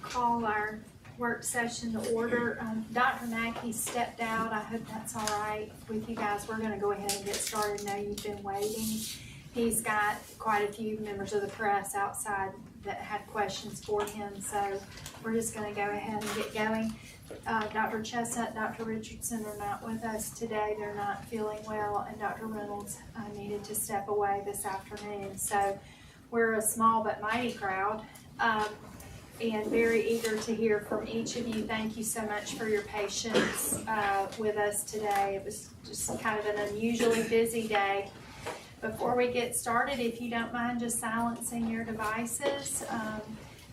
call our work session to order. Dr. Mackey stepped out. I hope that's all right with you guys. We're going to go ahead and get started. I know you've been waiting. He's got quite a few members of the press outside that had questions for him, so we're just going to go ahead and get going. Dr. Chestnut, Dr. Richardson are not with us today. They're not feeling well, and Dr. Reynolds needed to step away this afternoon. So we're a small but mighty crowd, and very eager to hear from each of you. Thank you so much for your patience with us today. It was just kind of an unusually busy day. Before we get started, if you don't mind just silencing your devices,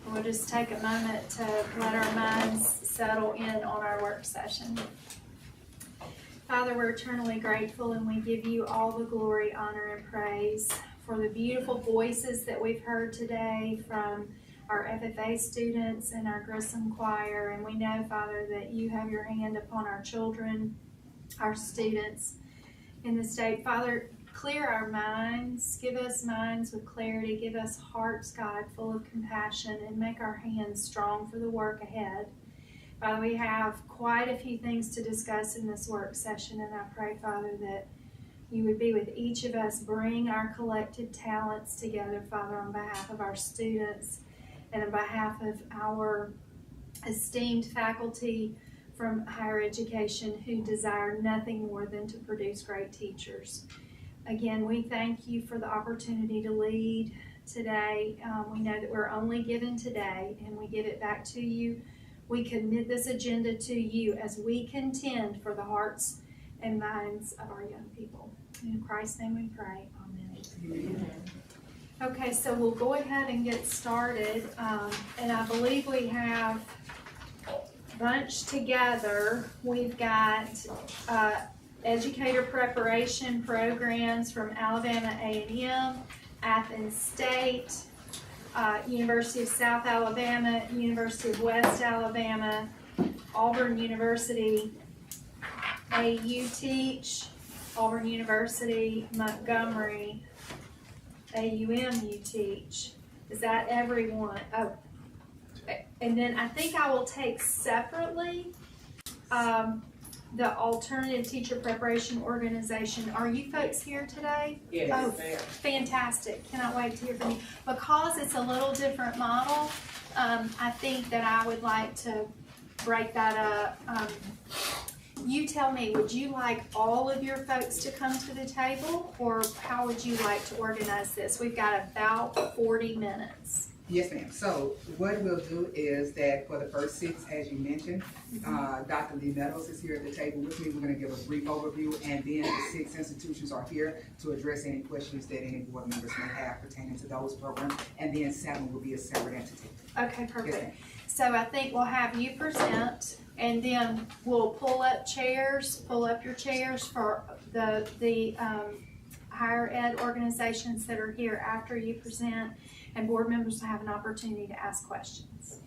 we'll just take a moment to let our minds settle in on our work session. Father, we're eternally grateful, and we give you all the glory, honor, and praise for the beautiful voices that we've heard today from our FFA students and our Grissom choir. And we know, Father, that you have your hand upon our children, our students in the state. Father, clear our minds, give us minds with clarity, give us hearts, God, full of compassion, and make our hands strong for the work ahead. Father, we have quite a few things to discuss in this work session, and I pray, Father, that you would be with each of us, bring our collective talents together, Father, on behalf of our students and on behalf of our esteemed faculty from higher education who desire nothing more than to produce great teachers. Again, we thank you for the opportunity to lead today. We know that we're only given today, and we give it back to you. We commit this agenda to you as we contend for the hearts and minds of our young people. In Christ's name we pray. Amen. Amen. Okay, so we'll go ahead and get started. And I believe we have bunched together. We've got educator preparation programs from Alabama A&M, Athens State, University of South Alabama, University of West Alabama, Auburn University, AU Teach, Auburn University, Montgomery, AUM You Teach. Is that everyone? Oh, and then I think I will take separately the Alternative Teacher Preparation Organization. Are you folks here today? Yes. Oh, fantastic. Cannot wait to hear from you. Because it's a little different model, I think that I would like to break that up. You tell me, would you like all of your folks to come to the table, or how would you like to organize this? We've got about 40 minutes. Yes, ma'am. So what we'll do is that for the first 6, as you mentioned, Dr. Lee Meadows is here at the table with me. We're going to give a brief overview, and then the 6 institutions are here to address any questions that any board members may have pertaining to those programs, and then 7 will be a separate entity. Okay, perfect. Yes, so I think we'll have you present, and then we'll pull up your chairs for the higher ed organizations that are here after you present, and board members will have an opportunity to ask questions.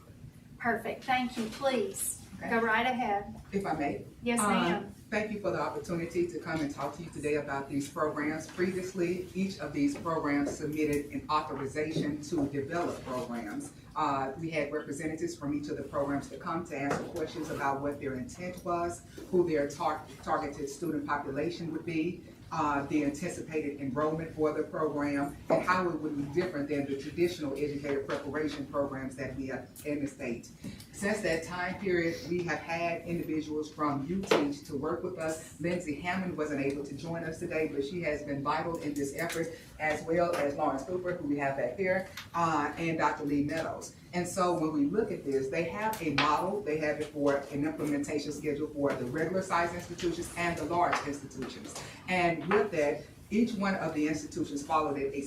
Perfect. Thank you. Please go right ahead. If I may. Yes, ma'am. Thank you for the opportunity to come and talk to you today about these programs. Previously, each of these programs submitted an authorization to develop programs. We had representatives from each of the programs to come to answer questions about what their intent was, who their targeted student population would be, the anticipated enrollment for the program, and how it would be different than the traditional educator preparation programs that we have in the state. Since that time period, we have had individuals from UTeach to work with us. Lindsay Hammond wasn't able to join us today, but she has been vital in this effort, as well as Lawrence Cooper, who we have back here, and Dr. Lee Meadows. And so when we look at this, they have a model, they have it for an implementation schedule for the regular size institutions and the large institutions. And with that, each one of the institutions followed a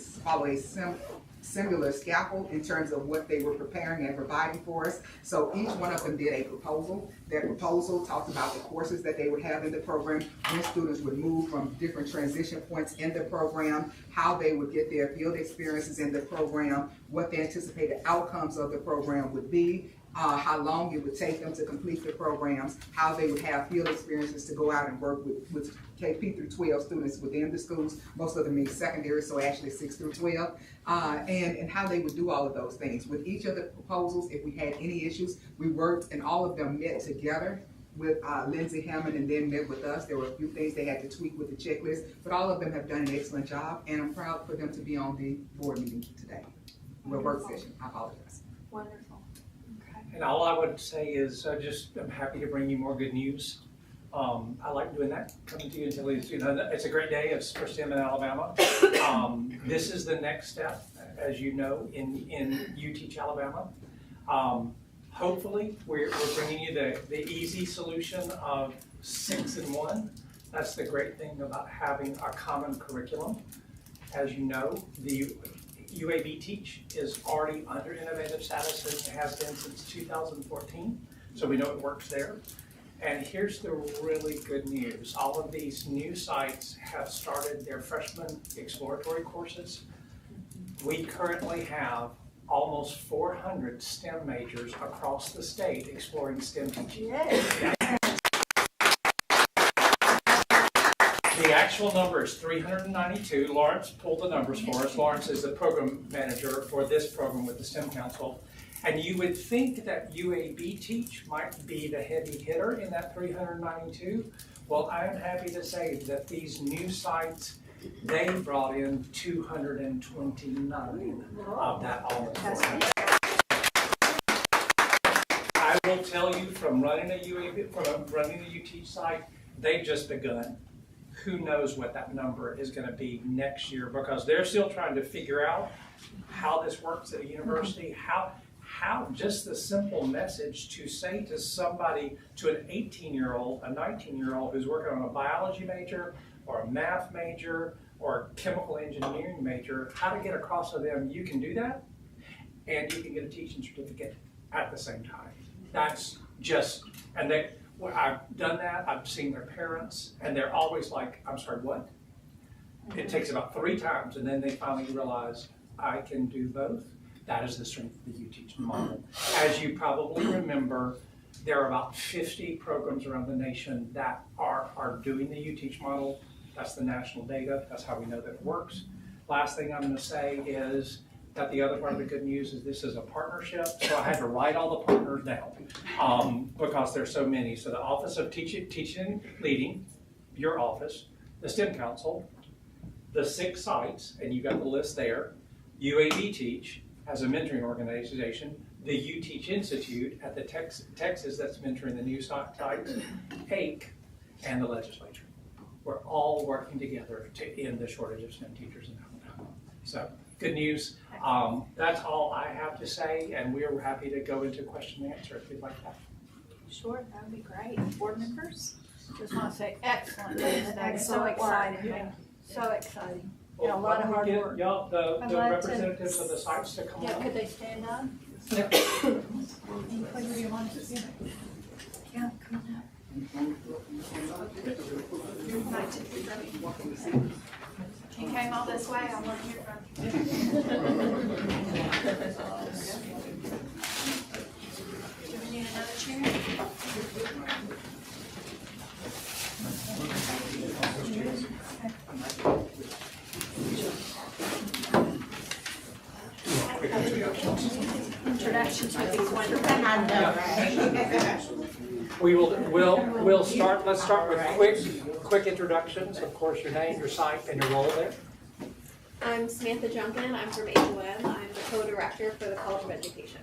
similar scaffold in terms of what they were preparing and providing for us. So each one of them did a proposal. Their proposal talked about the courses that they would have in the program, when students would move from different transition points in the program, how they would get their field experiences in the program, what the anticipated outcomes of the program would be, how long it would take them to complete the programs, how they would have field experiences to go out and work with KP through 12 students within the schools, most of them being secondary, so actually 6 through 12, and how they would do all of those things. With each of the proposals, if we had any issues, we worked and all of them met together with Lindsay Hammond and then met with us. There were a few things they had to tweak with the checklist, but all of them have done an excellent job, and I'm proud for them to be on the board meeting today, the work session. I apologize. Wonderful. Okay. And all I would say is I'm happy to bring you more good news. I like doing that, coming to you until it's a great day. It's for STEM in Alabama. This is the next step, as you know, in You Teach Alabama. Hopefully, we're bringing you the easy solution of 6 in 1. That's the great thing about having a common curriculum. As you know, the UAB Teach is already under innovative status and has been since 2014, so we know it works there. And here's the really good news. All of these new sites have started their freshman exploratory courses. We currently have almost 400 STEM majors across the state exploring STEM teaching. Yeah. The actual number is 392. Lawrence pulled the numbers for us. Lawrence is the program manager for this program with the STEM Council. And you would think that UAB Teach might be the heavy hitter in that 392. Well, I am happy to say that these new sites, they brought in 229 of that almost. I will tell you from running a U Teach site, they've just begun. Who knows what that number is going to be next year, because they're still trying to figure out how this works at a university, how just the simple message to say to somebody, to an 18-year-old, a 19-year-old who's working on a biology major or a math major or a chemical engineering major, how to get across to them, you can do that, and you can get a teaching certificate at the same time. That's just, and I've done that, I've seen their parents, and they're always like, I'm sorry, what? It takes about 3 times, and then they finally realize, I can do both. That is the strength of the You Teach model. As you probably remember, there are about 50 programs around the nation that are doing the You Teach model. That's the national data. That's how we know that it works. Last thing I'm going to say is that the other part of the good news is this is a partnership. So I had to write all the partners down because there's so many. So the Office of Teaching and Leading, your office, the STEM Council, the 6 sites, and you got the list there, UAB Teach, as a mentoring organization, the You Teach Institute at the Texas that's mentoring the new sites, AIC, and the legislature. We're all working together to end the shortage of STEM teachers in Alabama. So, good news. That's all I have to say, and we're happy to go into question and answer if you'd like that. Sure, that would be great. Board members? Just want to say excellent news today. So Excellent exciting. work. So exciting. Well, Yeah, a lot of hard get work. Y'all, the I'd like to- representatives of the sites to come Yeah, on. could they stand up? Yeah, come on up. You came all this way, I want to hear from you. Do we need another chair? Introductions would be wonderful. We'll start, let's start with quick introductions. Of course, your name, your site, and your role there. I'm Samantha Junkin. I'm from HOM. I'm the co-director for the College of Education.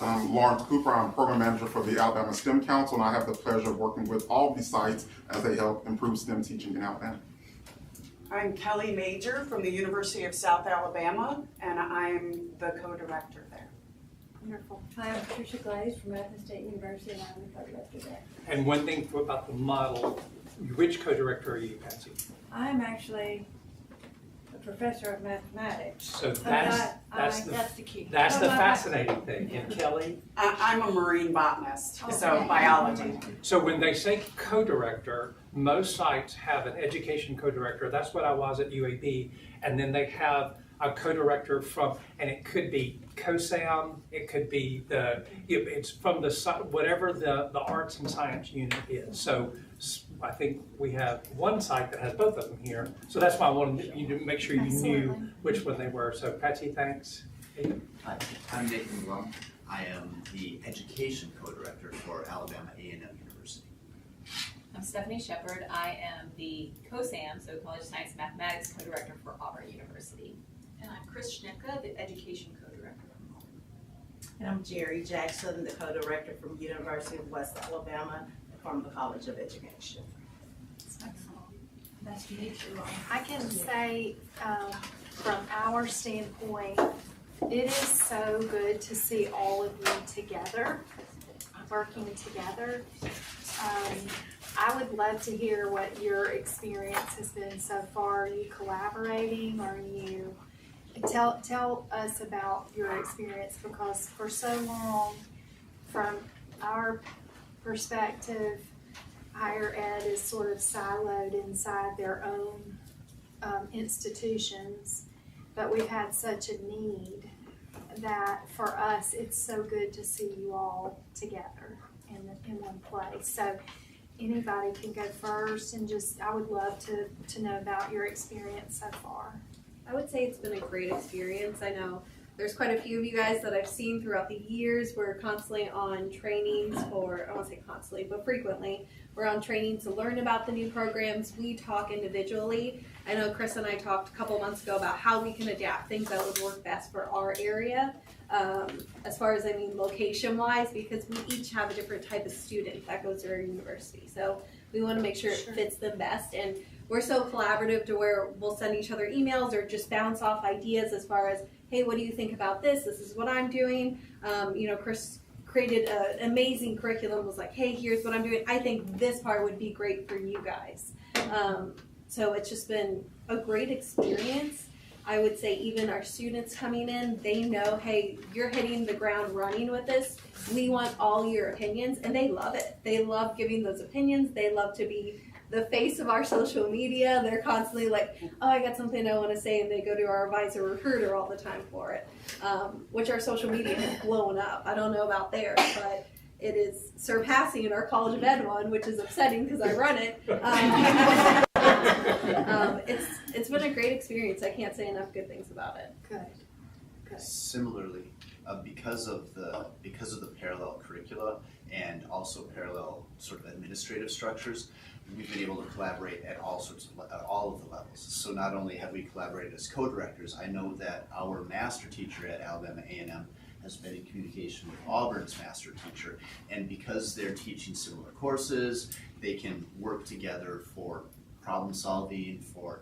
I'm Lawrence Cooper. I'm program manager for the Alabama STEM Council, and I have the pleasure of working with all these sites as they help improve STEM teaching in Alabama. I'm Kelly Major from the University of South Alabama, and I'm the co-director there. Wonderful. Hi, I'm Tricia Glaze from Athens State University, and I'm the co-director there. And one thing about the model, which co-director are you, Patsy? I'm actually a professor of mathematics. So That's that's the key. the Oh, my- fascinating thing. And Kelly, I'm a marine botanist, so biology. so when they say co-director, most sites have an education co-director. That's what I was at UAB. And then they have a co-director from, and it could be COSAM, it could be it's from the, whatever the arts and science unit is. So I think we have one site that has both of them here. So that's why I wanted you to make sure you knew which one they were. So Patsy, thanks. Hi, I'm Nathan Blum. I am the education co-director for Alabama A&M University. I'm Stephanie Shepard. I am the COSAM, so College of Science and Mathematics co-director for Auburn University. And I'm Chris Schnicka, the education co-director. And I'm Jerry Jackson, the co-director from University of West Alabama from the College of Education. Nice to meet you all. I can say from our standpoint, it is so good to see all of you together, working together. I would love to hear what your experience has been so far. Are you collaborating? Are you tell us about your experience, because for so long, from our perspective, higher ed is sort of siloed inside their own institutions, but we've had such a need that for us, it's so good to see you all together in one place. So anybody can go first, and I would love to know about your experience so far. I would say it's been a great experience. I know there's quite a few of you guys that I've seen throughout the years. We're constantly on trainings for, I won't say constantly, but frequently, we're on training to learn about the new programs. We talk individually. I know Chris and I talked a couple months ago about how we can adapt things that would work best for our area. As far as, I mean, location-wise, because we each have a different type of student that goes to our university. So we want to make sure it fits them best. And we're so collaborative to where we'll send each other emails or just bounce off ideas as far as, hey, what do you think about this? This is what I'm doing. Chris created an amazing curriculum, was like, hey, here's what I'm doing. I think this part would be great for you guys. So it's just been a great experience. I would say even our students coming in, they know, hey, you're hitting the ground running with this. We want all your opinions, and they love it. They love giving those opinions. They love to be the face of our social media. They're constantly like, oh, I got something I want to say, and they go to our advisor recruiter all the time for it, which our social media has blown up. I don't know about theirs, but it is surpassing our College of Ed one, which is upsetting because I run it. It's been a great experience. I can't say enough good things about it. Good. Similarly, because of the parallel curricula and also parallel sort of administrative structures, we've been able to collaborate at all of the levels. So not only have we collaborated as co-directors, I know that our master teacher at Alabama A&M has been in communication with Auburn's master teacher, and because they're teaching similar courses, they can work together for problem solving, for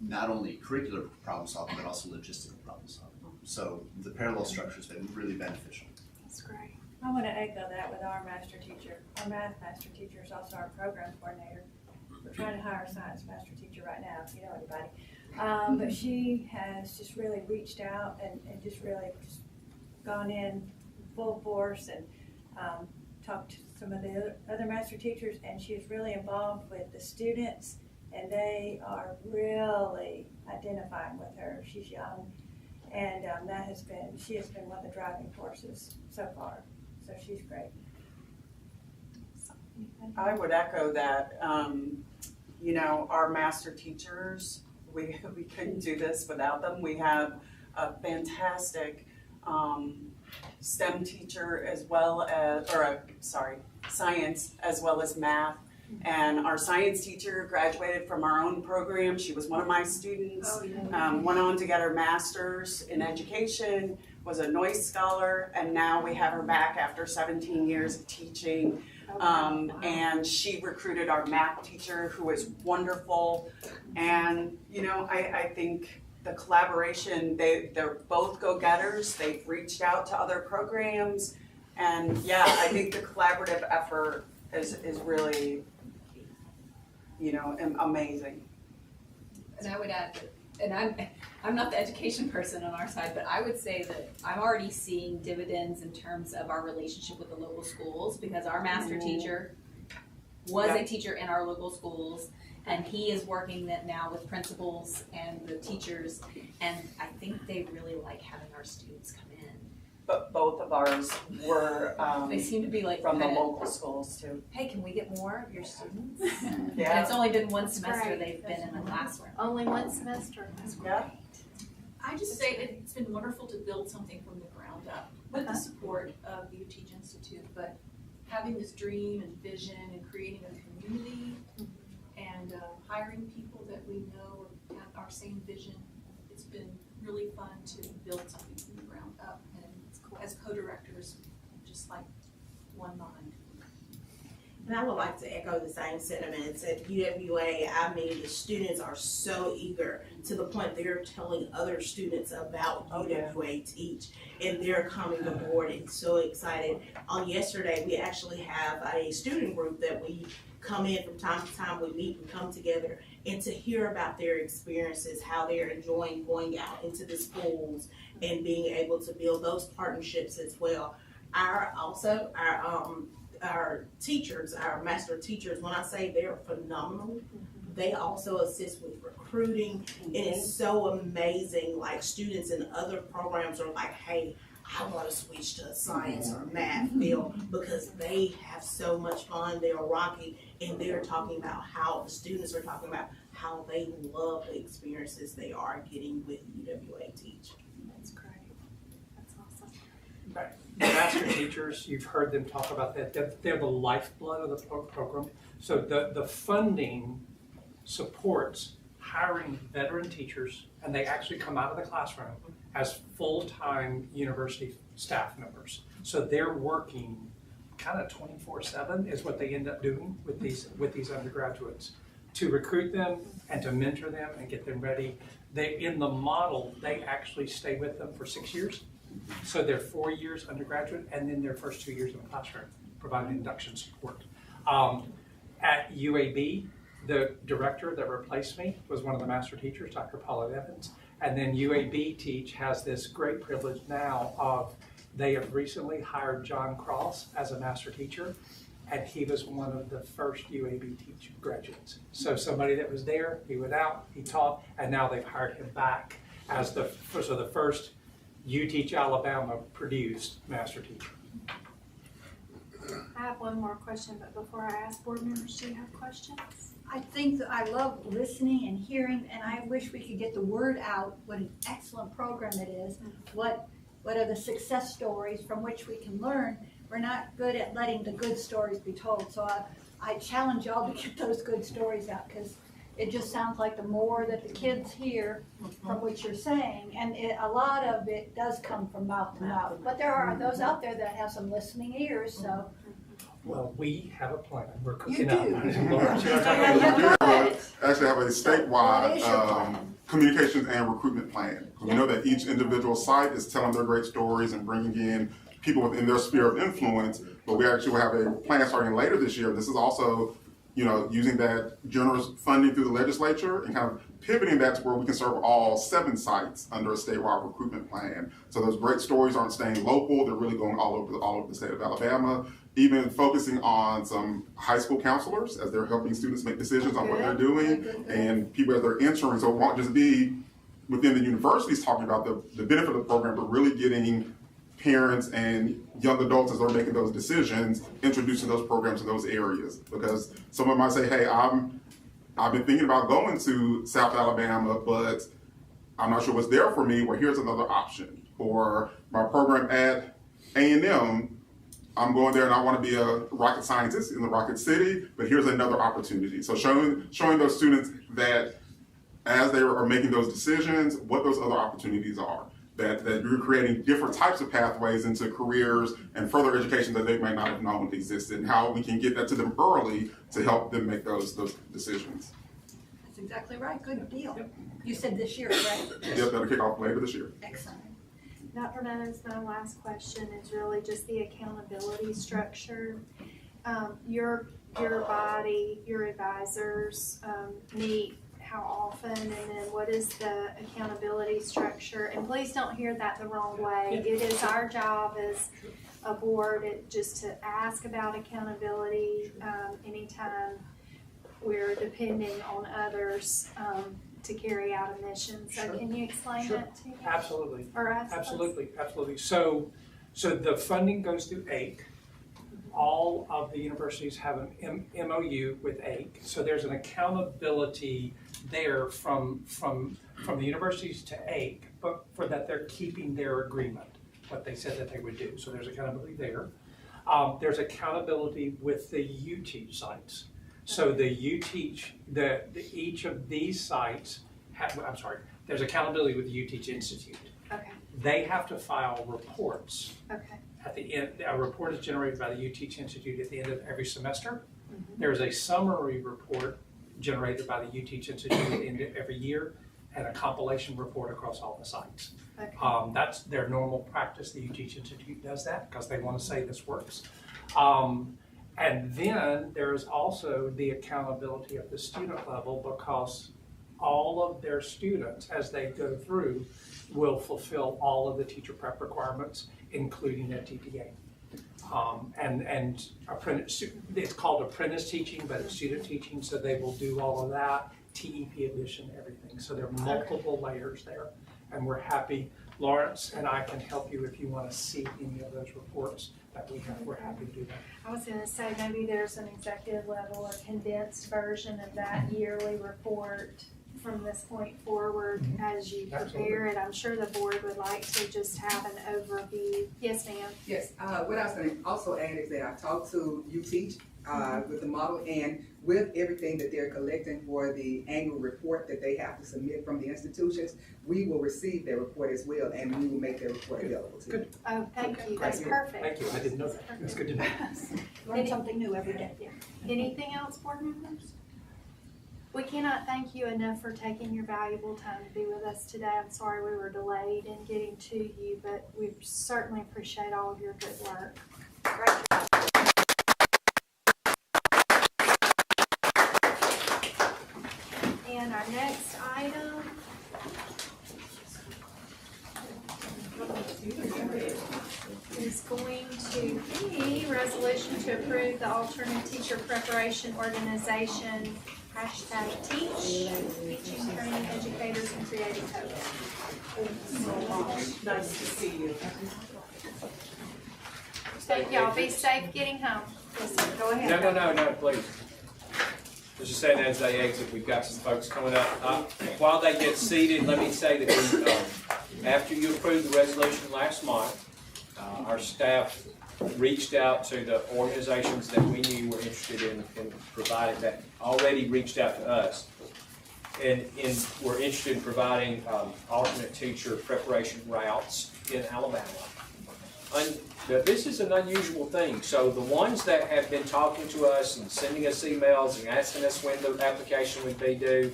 not only curricular problem solving, but also logistical problem solving. So the parallel structure has been really beneficial. That's great. I want to echo that with our master teacher. Our math master teacher is also our program coordinator. We're trying to hire a science master teacher right now, if you know anybody. But she has just really reached out and just really just gone in full force and talked to some of the other master teachers, and she is really involved with the students, and they are really identifying with her. She's young, and she has been one of the driving forces so far. So she's great. I would echo that. Our master teachers, we couldn't do this without them. We have a fantastic STEM teacher as well as, science as well as math. And our science teacher graduated from our own program. She was one of my students, went on to get her master's in education, was a Noyce scholar, and now we have her back after 17 years of teaching. And she recruited our math teacher, who is wonderful. And, I think the collaboration, they're both go-getters. They've reached out to other programs. And I think the collaborative effort is really, amazing. And I would add that, and I'm not the education person on our side, but I would say that I'm already seeing dividends in terms of our relationship with the local schools, because our master teacher was a teacher in our local schools, and he is working that now with principals and the teachers, and I think they really like having our students come in. But both of ours were, They seem to be like from the kinda, local schools too. hey, can we get more of your students? And Yeah, it's only been one That's semester great. they've been in the classroom. Only one semester, that's yeah. great. I just say it's been wonderful to build something from the ground up with the support of the UTeach Institute, but having this dream and vision and creating a community and hiring people that we know have our same vision, it's been really fun to build something from the ground up, and as co-directors, just like one mind. And I would like to echo the same sentiments at UWA. I mean, the students are so eager to the point they're telling other students about UWA Teach, and they're coming aboard and so excited. On yesterday, we actually have a student group that we come in from time to time. We meet and come together, and to hear about their experiences, how they're enjoying going out into the schools and being able to build those partnerships as well. Our teachers, our master teachers, when I say they're phenomenal, they also assist with recruiting. It is so amazing, like students in other programs are like, hey, I want to switch to a science or math field because they have so much fun, they're rocking, and they're talking about how the students are talking about how they love the experiences they are getting with UWA Teach. That's great. That's awesome. Right. The master teachers, you've heard them talk about that. They're the lifeblood of the program. So the funding supports hiring veteran teachers, and they actually come out of the classroom as full-time university staff members. So they're working kind of 24/7 is what they end up doing with these undergraduates, to recruit them and to mentor them and get them ready. In the model, they actually stay with them for 6 years. So they're 4 years undergraduate, and then their first 2 years in the classroom, providing induction support. At UAB, the director that replaced me was one of the master teachers, Dr. Paula Evans. And then UAB Teach has this great privilege now of, they have recently hired John Cross as a master teacher, and he was one of the first UAB Teach graduates. So somebody that was there, he went out, he taught, and now they've hired him back as the first UTeach Alabama produced master teacher. I have one more question, but before I ask board members, do you have questions? I think that I love listening and hearing, and I wish we could get the word out what an excellent program it is. What are the success stories from which we can learn? We're not good at letting the good stories be told, so I challenge y'all to get those good stories out, because it just sounds like the more that the kids hear from what you're saying, and a lot of it does come from mouth to mouth. But there are those out there that have some listening ears, so. Well, we have a plan. We're You cooking do. up. Actually have a statewide communications and recruitment plan. We know that each individual site is telling their great stories and bringing in people within their sphere of influence, but we actually will have a plan starting later this year. This is also, using that generous funding through the legislature and kind of pivoting that to where we can serve all 7 sites under a statewide recruitment plan. So those great stories aren't staying local, they're really going all over the state of Alabama, even focusing on some high school counselors as they're helping students make decisions on what they're doing, and people as they're entering. So it won't just be within the universities talking about the benefit of the program, but really getting parents and young adults as they're making those decisions, introducing those programs in those areas. Because someone might say, hey, I've been thinking about going to South Alabama, but I'm not sure what's there for me. Well, here's another option. Or my program at A&M, I'm going there and I want to be a rocket scientist in the Rocket City, but here's another opportunity. So showing those students that as they are making those decisions, what those other opportunities are. That you're creating different types of pathways into careers and further education that they may not have known existed, and how we can get that to them early to help them make those decisions. That's exactly right. Good deal. Yep. You said this year, right? Yep, that'll kick off later this year. Excellent. Dr. Meadows, my last question is really just the accountability structure. Your body, your advisors meet how often, and then what is the accountability structure? And please don't hear that the wrong way. It is our job as a board, just to ask about accountability, anytime we're depending on others, to carry out a mission. So Sure. can you explain Sure. that to me? Absolutely. Or us? Absolutely, absolutely. So the funding goes through AIC. All of the universities have an MOU with AIC. So there's an accountability there from the universities to AIC, but for that they're keeping their agreement, what they said that they would do. So there's accountability there. There's accountability with the UTeach sites. So the UTeach, each of these sites there's accountability with the UTeach Institute. Okay, They have to file reports. okay. At the end, a report is generated by the UTeach Institute at the end of every semester. Mm-hmm. There's a summary report generated by the UTeach Institute at the end of every year, and a compilation report across all the sites. Okay. That's their normal practice. The UTeach Institute does that because they want to say this works. And then there's also the accountability at the student level, because all of their students, as they go through, will fulfill all of the teacher prep requirements, including a TPA. And apprentice, it's called apprentice teaching, but it's student teaching, so they will do all of that, TEP addition, everything. So there are multiple layers there, and we're happy. Lawrence and I can help you if you want to see any of those reports that we have. We're happy to do that. I was gonna say, maybe there's an executive level or condensed version of that yearly report from this point forward as you prepare it. I'm sure the board would like to just have an overview. Yes, ma'am? Yes, what I was gonna also add is that I talked to UTeach, with the model, and with everything that they're collecting for the annual report that they have to submit from the institutions, we will receive their report as well, and we will make their report available to you. Good. Oh, thank you, that's perfect. Thank you. I didn't know that. That's good to know. Learn something new every day. Anything else, board members? We cannot thank you enough for taking your valuable time to be with us today. I'm sorry we were delayed in getting to you, but we certainly appreciate all of your good work. Great job. And our next item is going to be resolution to approve the alternate teacher preparation organization, #teach, teaching, training, educators, and creative codes. Nice to see you. Thank y'all, be safe getting home. Yes, sir. Go ahead. No, please. Just saying, as they exit, we've got some folks coming up. While they get seated, let me say that we, after you approved the resolution last month, our staff reached out to the organizations that we knew were interested in providing, that already reached out to us, and were interested in providing alternate teacher preparation routes in Alabama. This is an unusual thing. So the ones that have been talking to us and sending us emails and asking us when the application would be due,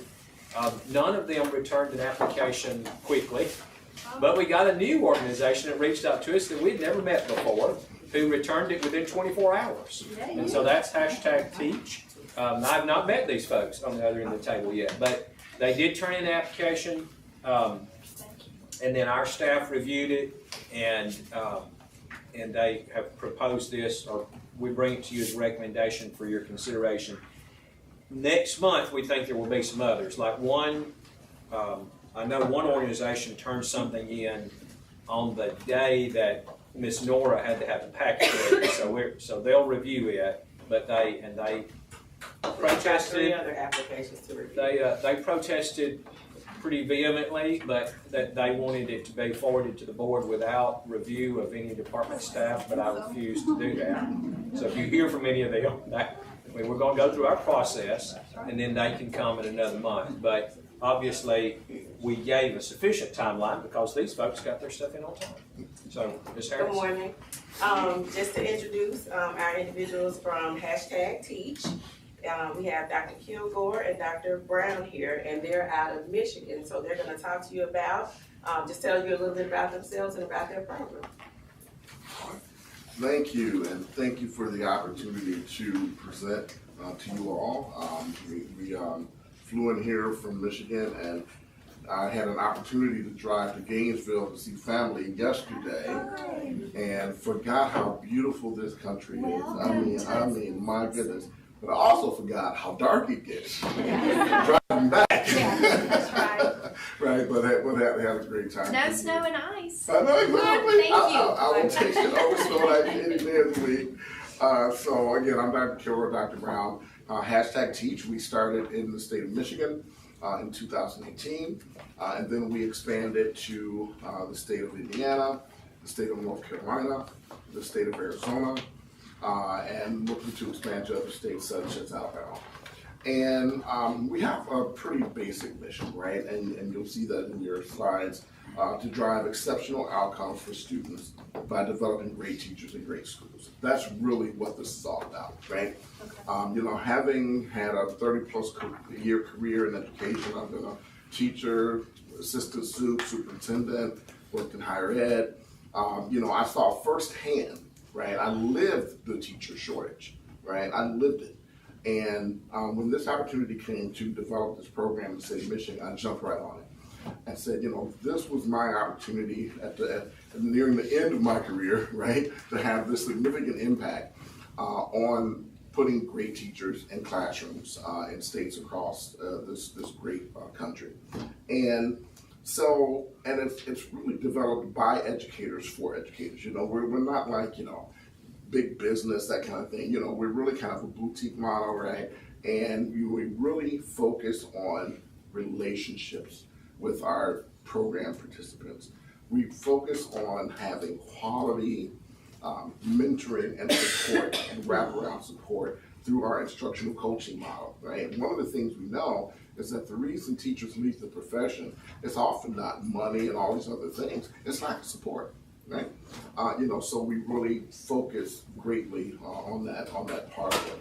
none of them returned an application quickly. But we got a new organization that reached out to us that we'd never met before, who returned it within 24 hours. And so that's #teach. I've not met these folks on the other end of the table yet, but they did turn in an application, and then our staff reviewed it, and they have proposed this, or we bring it to you as a recommendation for your consideration. Next month, we think there will be some others. Like one, I know one organization turned something in on the day that Miss Nora had to have the package ready, so they'll review it. But they protested. 3 other applications to review. They protested pretty vehemently, but that they wanted it to be forwarded to the board without review of any department staff, but I refused to do that. So if you hear from any of them, we're going to go through our process, and then they can come in another month. But obviously, we gave a sufficient timeline because these folks got their stuff in on time. So, Ms. Harris. Good morning. Just to introduce our individuals from #teach. We have Dr. Kilgore and Dr. Brown here, and they're out of Michigan. So they're going to talk to you about, just tell you a little bit about themselves and about their program. Thank you, and thank you for the opportunity to present to you all. We flew in here from Michigan, and I had an opportunity to drive to Gainesville to see family yesterday, and forgot how beautiful this country is. I mean, my goodness. But I also forgot how dark it gets driving back. Yeah, that's right. Right, but had a great time. No snow and ice. I know, exactly. Thank you. I will take it over snow like any day of the week. So again, I'm Dr. Kilroy, Dr. Brown. #Teach, we started in the state of Michigan in 2018, and then we expanded to the state of Indiana, the state of North Carolina, the state of Arizona, and looking to expand to other states such as Alabama. And we have a pretty basic mission, right? And you'll see that in your slides, to drive exceptional outcomes for students by developing great teachers and great schools. That's really what this is all about, right? Okay. You know, having had a 30-plus year career in education, I've been a teacher, assistant superintendent, worked in higher ed. You know, I saw firsthand, right? I lived the teacher shortage, right? I lived it. And when this opportunity came to develop this program in the state of Michigan, I jumped right on it and said, you know, this was my opportunity at nearing the end of my career, right, to have this significant impact on putting great teachers in classrooms in states across this great country. And so, and it's really developed by educators for educators. You know, we're not like, you know, big business, that kind of thing. You know, we're really kind of a boutique model, right? And we really focus on relationships with our program participants. We focus on having quality mentoring and support and wraparound support through our instructional coaching model, right? And one of the things we know is that the reason teachers leave the profession is often not money and all these other things, it's lack of support. Right, you know, so we really focus greatly on that part of it,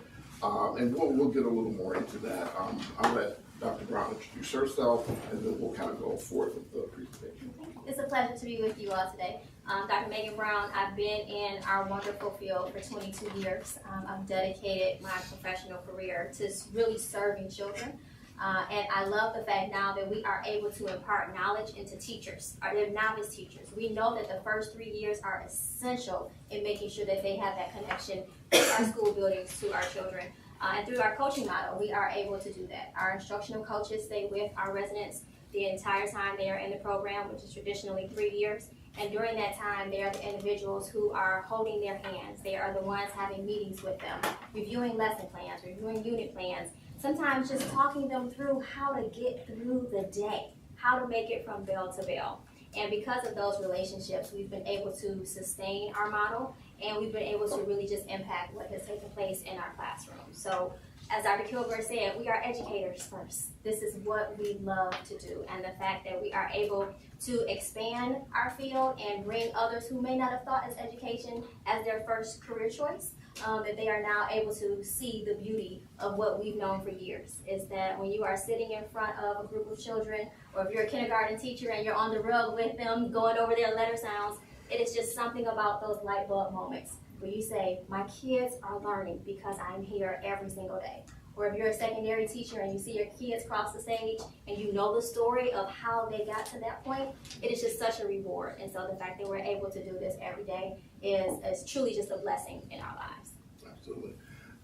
and we'll get a little more into that. I'll let Dr. Brown introduce herself, and then we'll kind of go forward with the presentation. It's a pleasure to be with you all today. Dr. Megan Brown, I've been in our wonderful field for 22 years. I've dedicated my professional career to really serving children. And I love the fact now that we are able to impart knowledge into teachers, they're novice teachers. We know that the first 3 years are essential in making sure that they have that connection with our school buildings to our children. And through our coaching model, we are able to do that. Our instructional coaches stay with our residents the entire time they are in the program, which is traditionally 3 years. And during that time, they are the individuals who are holding their hands. They are the ones having meetings with them, reviewing lesson plans, reviewing unit plans, sometimes just talking them through how to get through the day, how to make it from bell to bell. And because of those relationships, we've been able to sustain our model, and we've been able to really just impact what has taken place in our classroom. So as Dr. Kilgore said, we are educators first. This is what we love to do. And the fact that we are able to expand our field and bring others who may not have thought as education as their first career choice, that they are now able to see the beauty of what we've known for years, is that when you are sitting in front of a group of children, or if you're a kindergarten teacher and you're on the rug with them going over their letter sounds, it is just something about those light bulb moments where you say, my kids are learning because I'm here every single day. Or if you're a secondary teacher and you see your kids cross the stage and you know the story of how they got to that point, it is just such a reward. And so the fact that we're able to do this every day is truly just a blessing in our lives. Absolutely.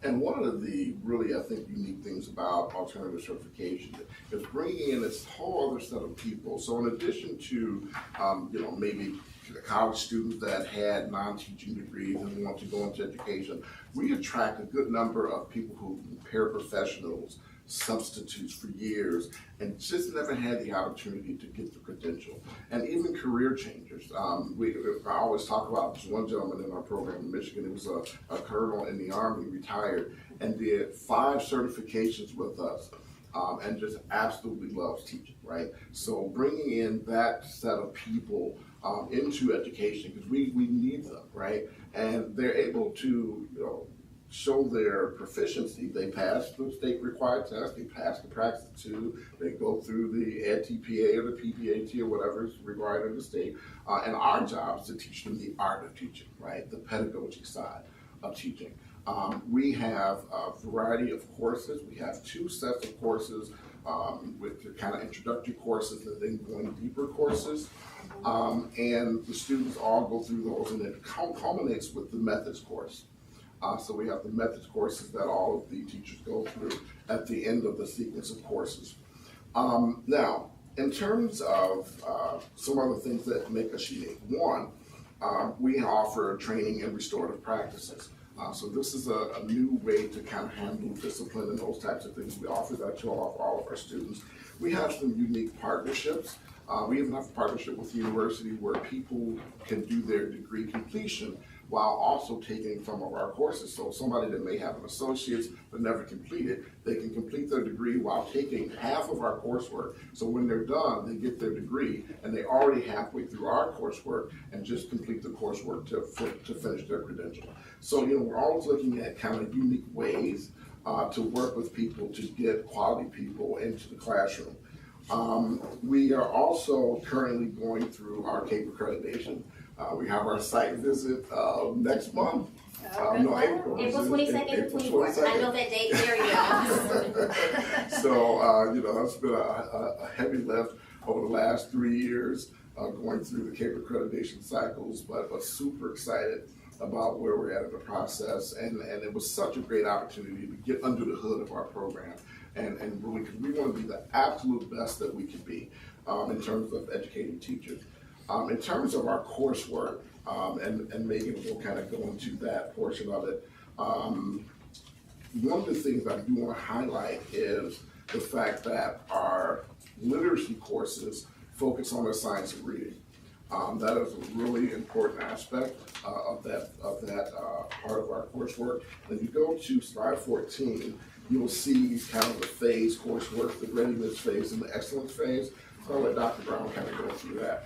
And one of the really, I think, unique things about alternative certification is bringing in this whole other set of people. So in addition to, you know, maybe college students that had non-teaching degrees and want to go into education, we attract a good number of people who are paraprofessionals, substitutes for years, and just never had the opportunity to get the credential. And even career changers. I always talk about this one gentleman in our program in Michigan. He was a colonel in the Army, retired, and did 5 certifications with us. And just absolutely loves teaching, right? So bringing in that set of people into education, because we need them, right? And they're able to, you know, show their proficiency. They pass the state required test, they pass the Practice 2, they go through the EdTPA or the PPAT or whatever is required in the state. And our job is to teach them the art of teaching, right? The pedagogy side of teaching. We have a variety of courses. We have 2 sets of courses with the kind of introductory courses and then going deeper courses. And the students all go through those, and it culminates with the methods course. So we have the methods courses that all of the teachers go through at the end of the sequence of courses. Now, in terms of some other things that make us unique, one, we offer training in restorative practices. So this is a new way to kind of handle discipline and those types of things. We offer that to all of our students. We have some unique partnerships. We even have a partnership with the university where people can do their degree completion while also taking some of our courses. So somebody that may have an associate's but never completed, they can complete their degree while taking half of our coursework. So when they're done, they get their degree and they already halfway through our coursework and just complete the coursework to finish their credential. So, you know, we're always looking at kind of unique ways to work with people to get quality people into the classroom. We are also currently going through our CAPE accreditation. We have our site visit next month. April 22nd to 24th. I know that date very well. So, you know, that's been a heavy lift over the last 3 years going through the CAPE accreditation cycles, but super excited about where we're at in the process. And it was such a great opportunity to get under the hood of our program. And really, because we want to be the absolute best that we can be in terms of educating teachers. In terms of our coursework, and Megan will kind of go into that portion of it, one of the things I do want to highlight is the fact that our literacy courses focus on the science of reading. That is a really important aspect of that part of our coursework. And if you go to slide 14, you'll see kind of the phase coursework, the readiness phase and the excellence phase. So I'll let Dr. Brown kind of go through that.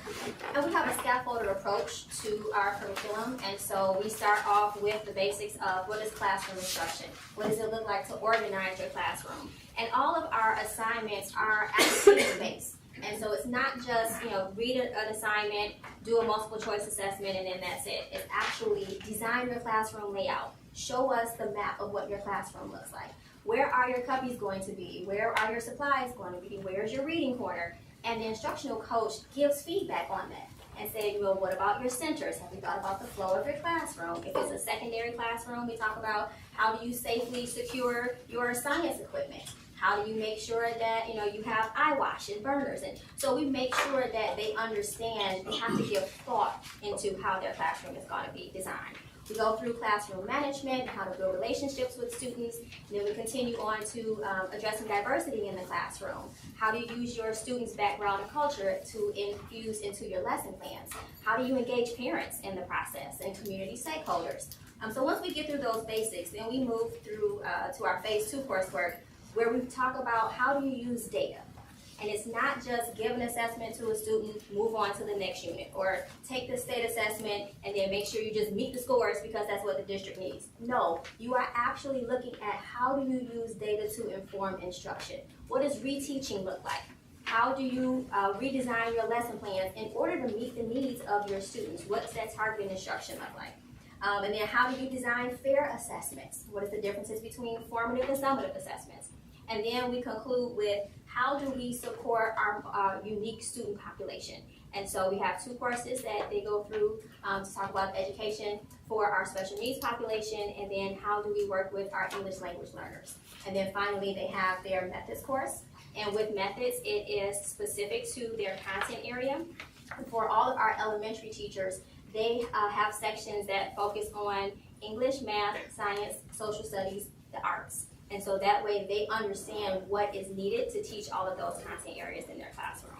And we have a scaffolded approach to our curriculum, and so we start off with the basics of what is classroom instruction, what does it look like to organize your classroom, and all of our assignments are activity-based. And so it's not just, you know, read an assignment, do a multiple choice assessment, and then that's it. It's actually design your classroom layout. Show us the map of what your classroom looks like. Where are your cubbies going to be? Where are your supplies going to be? Where's your reading corner? And the instructional coach gives feedback on that and say, well, what about your centers? Have you thought about the flow of your classroom? If it's a secondary classroom, we talk about how do you safely secure your science equipment? How do you make sure that, you know, you have eye wash and burners? And so we make sure that they understand, they have to give thought into how their classroom is going to be designed. We go through classroom management, how to build relationships with students, and then we continue on to addressing diversity in the classroom. How do you use your students' background and culture to infuse into your lesson plans? How do you engage parents in the process and community stakeholders? So once we get through those basics, then we move through to our phase 2 coursework, where we talk about how do you use data. And it's not just give an assessment to a student, move on to the next unit, or take the state assessment and then make sure you just meet the scores because that's what the district needs. No, you are actually looking at how do you use data to inform instruction. What does reteaching look like? How do you redesign your lesson plans in order to meet the needs of your students? What's that targeted instruction look like? And then how do you design fair assessments? What is the differences between formative and summative assessments? And then we conclude with how do we support our unique student population? And so we have 2 courses that they go through to talk about education for our special needs population, and then how do we work with our English language learners. And then finally they have their methods course. And with methods, it is specific to their content area. For all of our elementary teachers, they have sections that focus on English, math, science, social studies, the arts. And so that way they understand what is needed to teach all of those content areas in their classroom.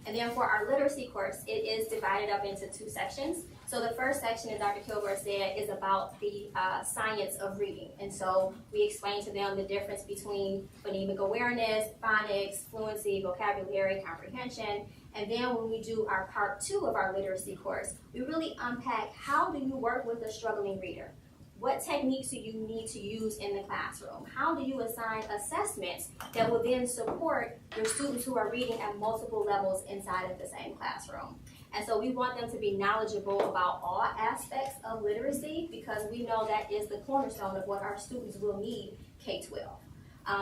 And then for our literacy course, it is divided up into 2 sections. So the first section, as Dr. Kilgore said, is about the science of reading. And so we explain to them the difference between phonemic awareness, phonics, fluency, vocabulary, comprehension. And then when we do our part 2 of our literacy course, we really unpack how do you work with a struggling reader? What techniques do you need to use in the classroom? How do you assign assessments that will then support your students who are reading at multiple levels inside of the same classroom? And so we want them to be knowledgeable about all aspects of literacy because we know that is the cornerstone of what our students will need K-12.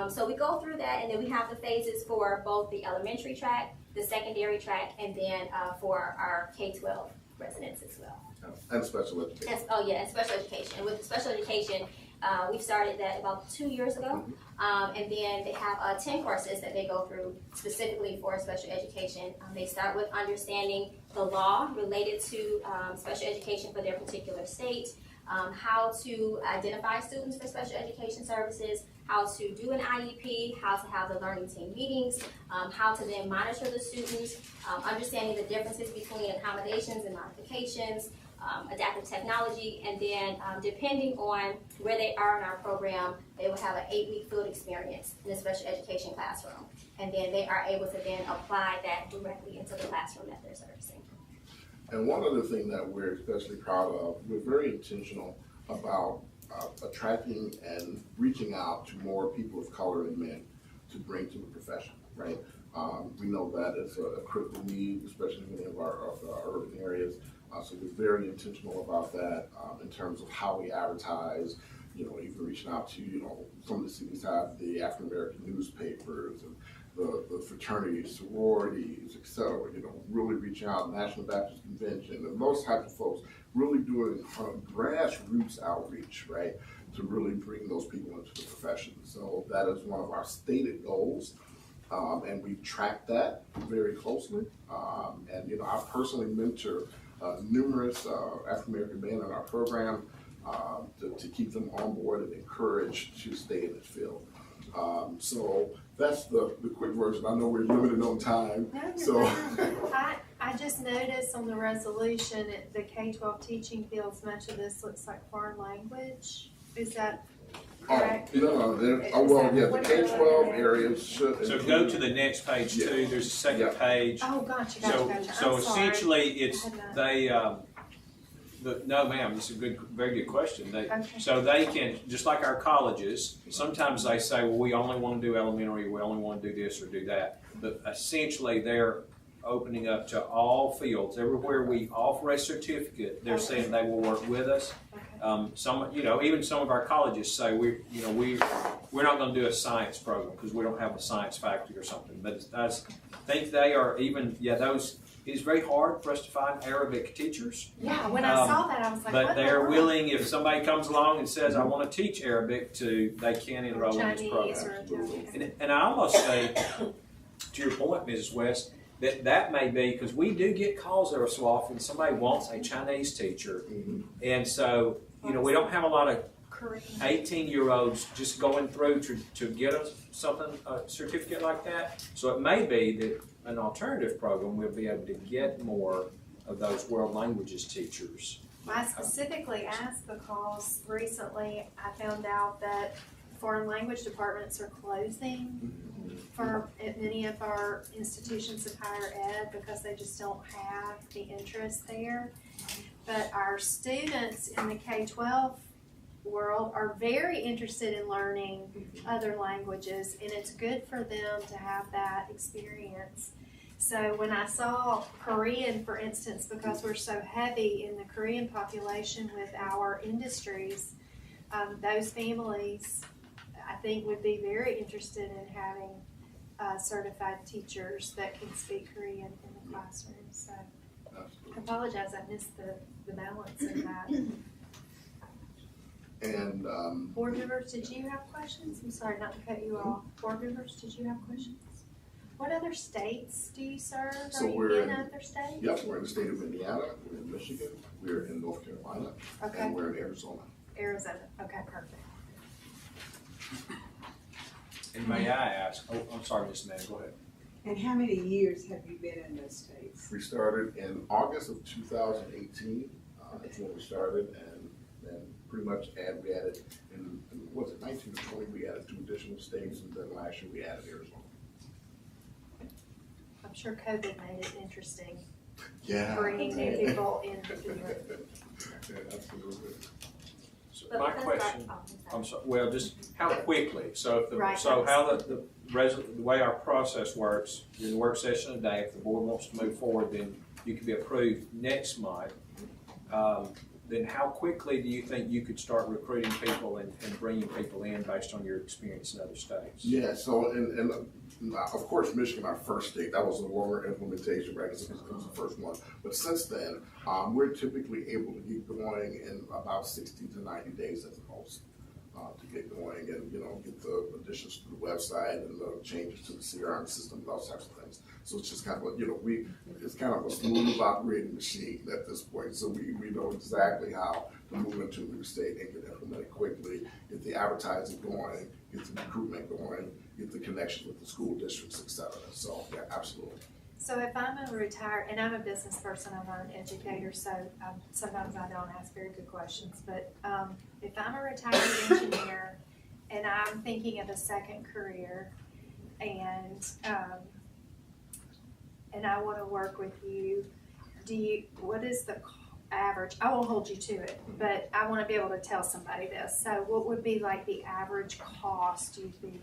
So we go through that, and then we have the phases for both the elementary track, the secondary track, and then for our K-12 residents as well. And special education. And special education. And with the special education, we've started that about 2 years ago. And then they have 10 courses that they go through specifically for special education. They start with understanding the law related to special education for their particular state, how to identify students for special education services, how to do an IEP, how to have the learning team meetings, how to then monitor the students, understanding the differences between accommodations and modifications, adaptive technology, and then depending on where they are in our program, they will have an 8-week field experience in the special education classroom. And then they are able to then apply that directly into the classroom that they're servicing. And one other thing that we're especially proud of, we're very intentional about attracting and reaching out to more people of color and men to bring to the profession, right? We know that it's a critical need, especially in many of our urban areas. So we're very intentional about that in terms of how we advertise, even reaching out to, some of the cities have the African American newspapers and the fraternities, sororities, et cetera, really reaching out, National Baptist Convention, and those types of folks really doing grassroots outreach, right, to really bring those people into the profession. So that is one of our stated goals. And we track that very closely. And I personally mentor numerous African American men in our program to keep them on board and encouraged to stay in this field. So that's the quick version. I know we're limited on time. No, I just noticed on the resolution, the K-12 teaching fields, much of this looks like foreign language. Is that correct? No, the K-12 areas should. So go to the next page too. There's a second page. Oh, gotcha. So essentially, it's they. No, ma'am. It's a very good question. So they can, just like our colleges. Sometimes they say, well, we only want to do elementary. We only want to do this or do that. But essentially, they're opening up to all fields. Everywhere we offer a certificate, they're saying they will work with us. Even some of our colleges say we're not going to do a science program because we don't have a science faculty or something. But I think they are those. It's very hard for us to find Arabic teachers. Yeah, when I saw that, I was like, but they're willing, if somebody comes along and says, I want to teach Arabic, they can enroll in this program. And I almost say, to your point, Mrs. West, that may be, because we do get calls every so often, somebody wants a Chinese teacher. And so, we don't have a lot of 18-year-olds just going through to get a certificate like that. So it may be that an alternative program will be able to get more of those world languages teachers. I specifically asked because recently I found out that foreign language departments are closing for many of our institutions of higher ed because they just don't have the interest there. But our students in the K-12 world are very interested in learning other languages, and it's good for them to have that experience. So when I saw Korean, for instance, because we're so heavy in the Korean population with our industries, those families, I think, would be very interested in having certified teachers that can speak Korean in the classroom. So I apologize, I missed the balance in that. And Board members, did you have questions? I'm sorry not to cut you off. Board members, did you have questions? What other states do you serve? So Are you in other states? Yep, we're in the state of Indiana, we're in Michigan, we're in North Carolina, and we're in Arizona. Arizona, okay, perfect. And may I ask, I'm sorry, Ms. Mann, go ahead. And how many years have you been in those states? We started in August of 2018, that's when we started, and then pretty much we added, in 19 or 20, we added 2 additional states, and then last year we added Arizona. I'm sure COVID made it interesting. Yeah. Bringing new people into the room. Yeah, absolutely. So my question, I'm sorry, well, just how quickly, so Right. How the way our process works, in the work session today, if the board wants to move forward, then you can be approved next month. then how quickly do you think you could start recruiting people and bringing people in based on your experience in other states? Yeah, so and of course, Michigan, our first state, that was a longer implementation, right? Because it was the first one. But since then, we're typically able to get going in about 60 to 90 days at the most. To get going and, get the additions to the website and the changes to the CRM system and those types of things. So it's just kind of it's kind of a smooth operating machine at this point. So we know exactly how to move into a new state and get implemented quickly, get the advertising going, get the recruitment going, get the connection with the school districts, et cetera. So yeah, absolutely. So if I'm a retired, and I'm a business person, I'm not an educator, so sometimes I don't ask very good questions, but if I'm a retired engineer and I'm thinking of a second career and I want to work with you, what is the average, I won't hold you to it, but I want to be able to tell somebody this. So what would be like the average cost you'd be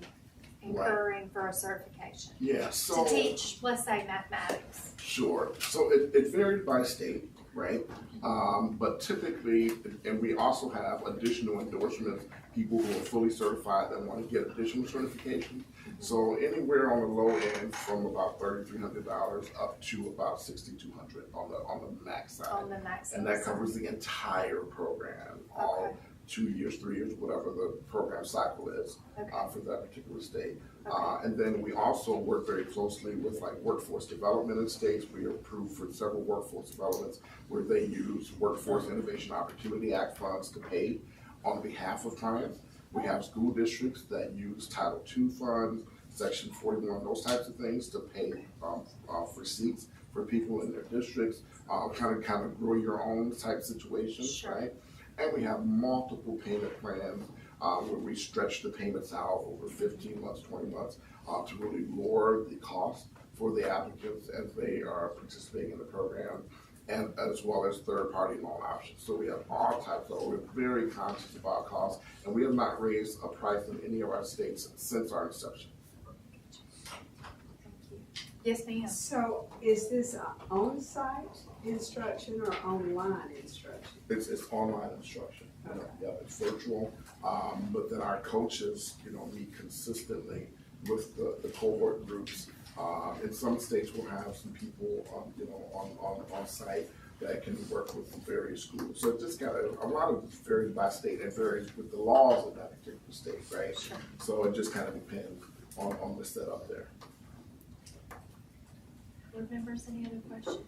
incurring for a certification? Yeah, so to teach, let's say, mathematics. Sure. So it varied by state, right? But typically, and we also have additional endorsements, people who are fully certified that want to get additional certification. So anywhere on the low end from about $3,300 up to about $6,200 on the max side. On the max. And that covers the entire program, all 2 years, 3 years, whatever the program cycle is for that particular state. And then we also work very closely with like workforce development in states. We are approved for several workforce developments where they use Workforce Innovation Opportunity Act funds to pay on behalf of clients. We have school districts that use Title II funds, Section 41, those types of things to pay for seats for people in their districts, kind of grow your own type situations, right? And we have multiple payment plans where we stretch the payments out over 15 months, 20 months to really lower the cost for the applicants as they are participating in the program, and as well as third-party loan options. So we have all types of, we're very conscious about costs, and we have not raised a price in any of our states since our inception. Yes, ma'am. So is this an on-site instruction or online instruction? It's online instruction. Yeah, it's virtual. But then our coaches, meet consistently with the cohort groups. In some states, we'll have some people, on site that can work with the various schools. So it just a lot of it varies by state and varies with the laws of that particular state, right? Sure. So it just kind of depends on the setup there. Board members, any other questions?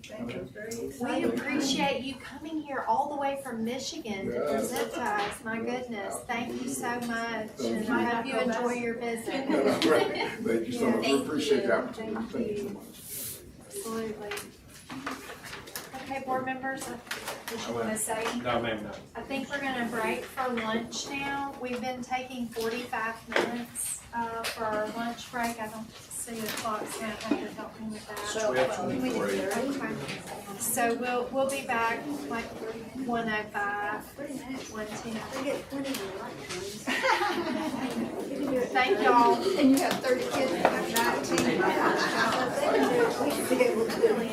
Thank you. Very We exciting. appreciate you coming here all the way from Michigan to present to us. My goodness, thank you so much, and I hope you enjoy your visit. Thank you so much. We appreciate the opportunity. Thank you so much. Absolutely. Okay, board members, did you want to say? No, ma'am, no. I think we're gonna break for lunch now. We've been taking 45 minutes for our lunch break. I don't see the clock, so I have to help me with that. 12:24. Okay. So we'll be back like 1:05, 1:10. Thank y'all. And you have 30 kids, and have 19. We should be able to do it.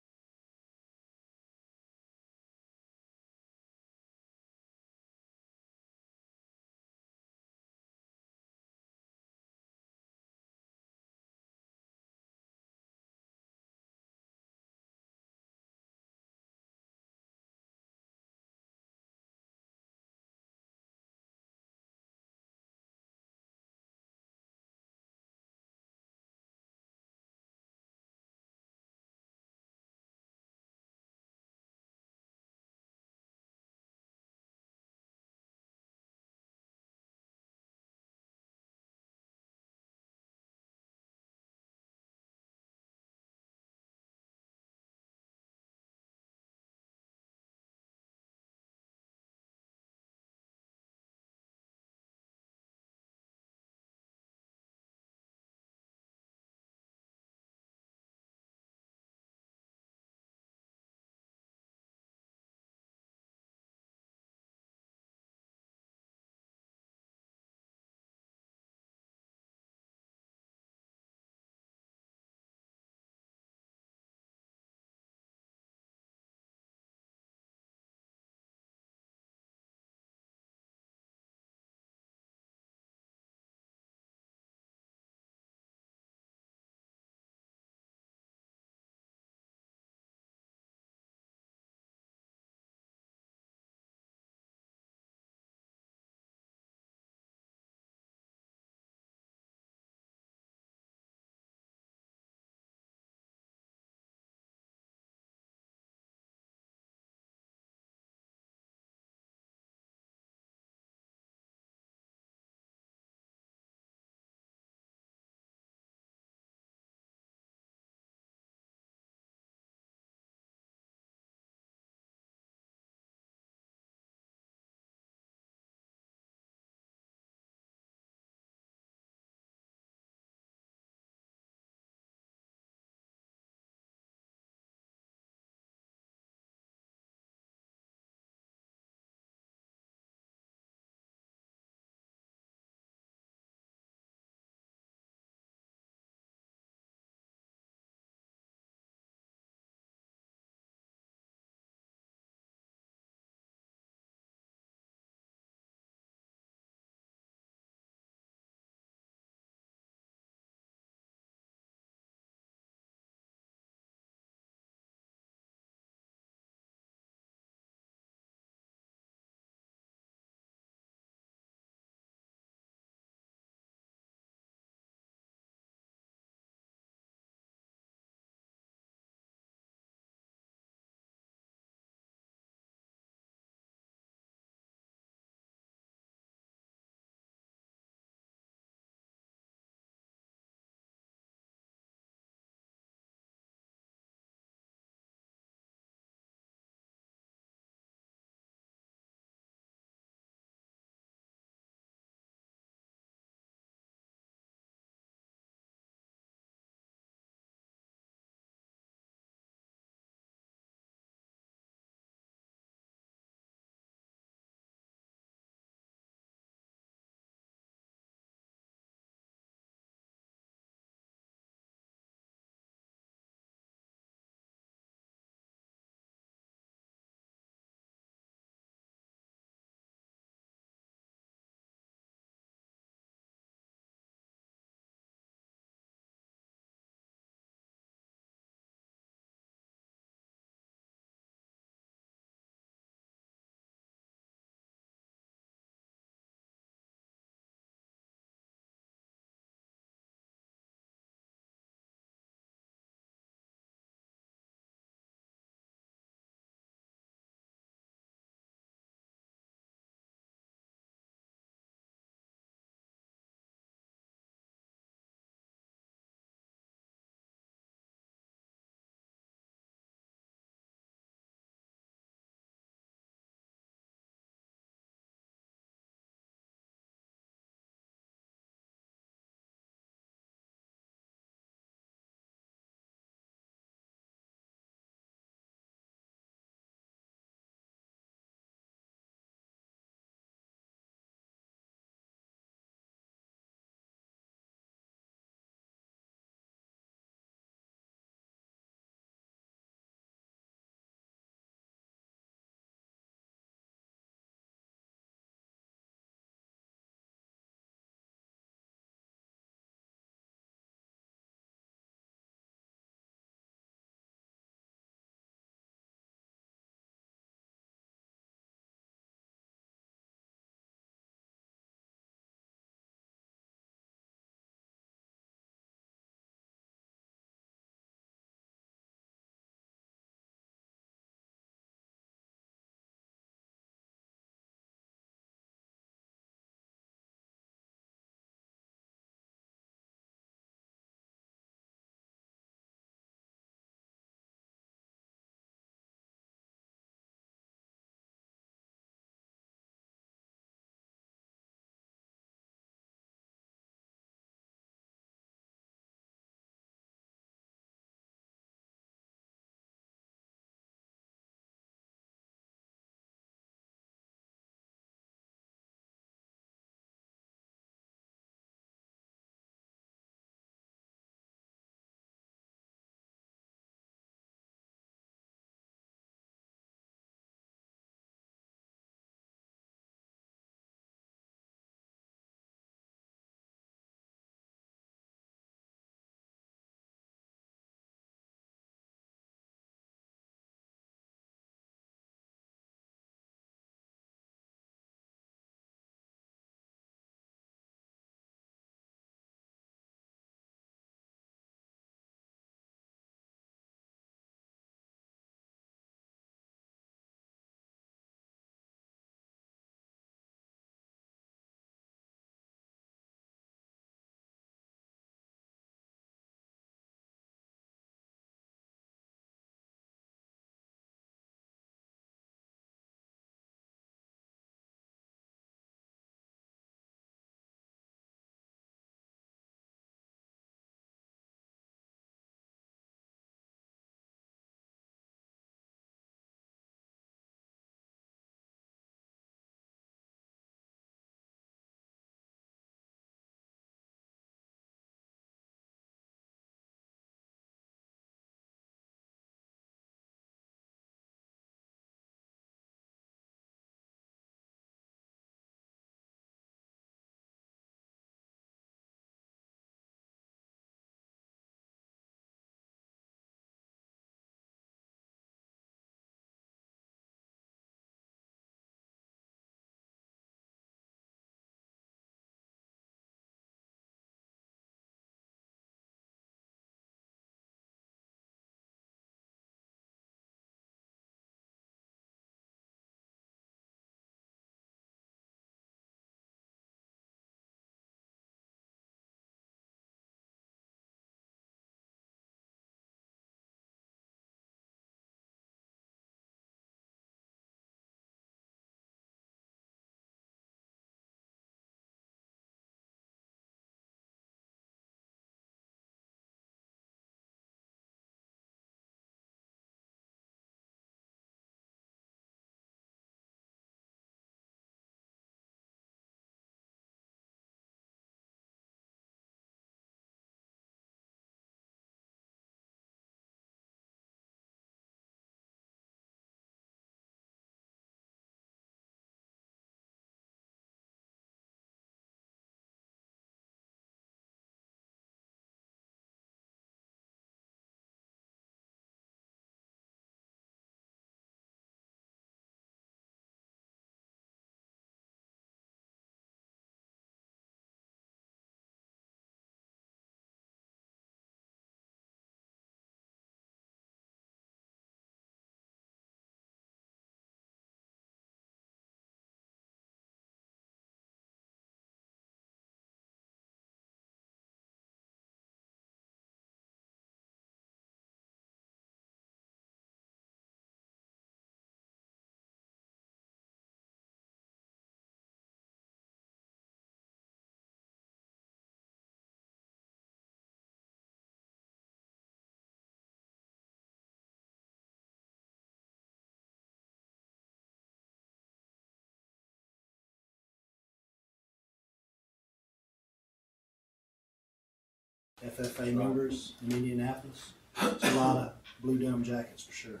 FFA members in Indianapolis. It's a lot of blue denim jackets for sure.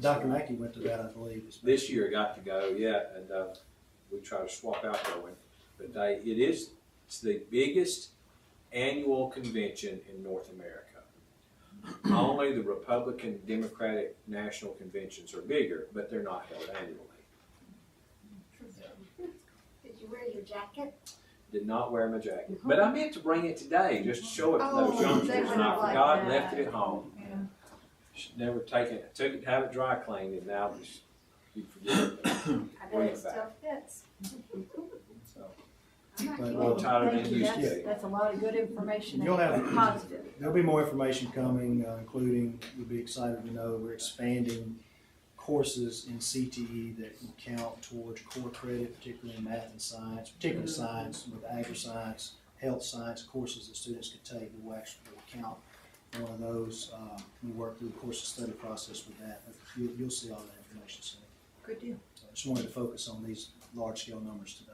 Dr. Mackey went to that, I believe. This year I got to go, yeah, and we try to swap out going. But it's the biggest annual convention in North America. Only the Republican Democratic national conventions are bigger, but they're not held annually. Did you wear your jacket? Did not wear my jacket, but I meant to bring it today just to show it to those youngsters, and I forgot and left it at home. Should never taken it. Took it to have it dry cleaned, and now you forget it. I bet it still fits. A little tighter than it used to be. That's a lot of good information. You'll have positive. There'll be more information coming, including, you'll be excited to know we're expanding courses in CTE that can count towards core credit, particularly in math and science, particularly science with agri-science, health science courses that students could take that will actually count one of those. We work through the course of study process with that. But you'll see all that information soon. Good deal. So I just wanted to focus on these large scale numbers today.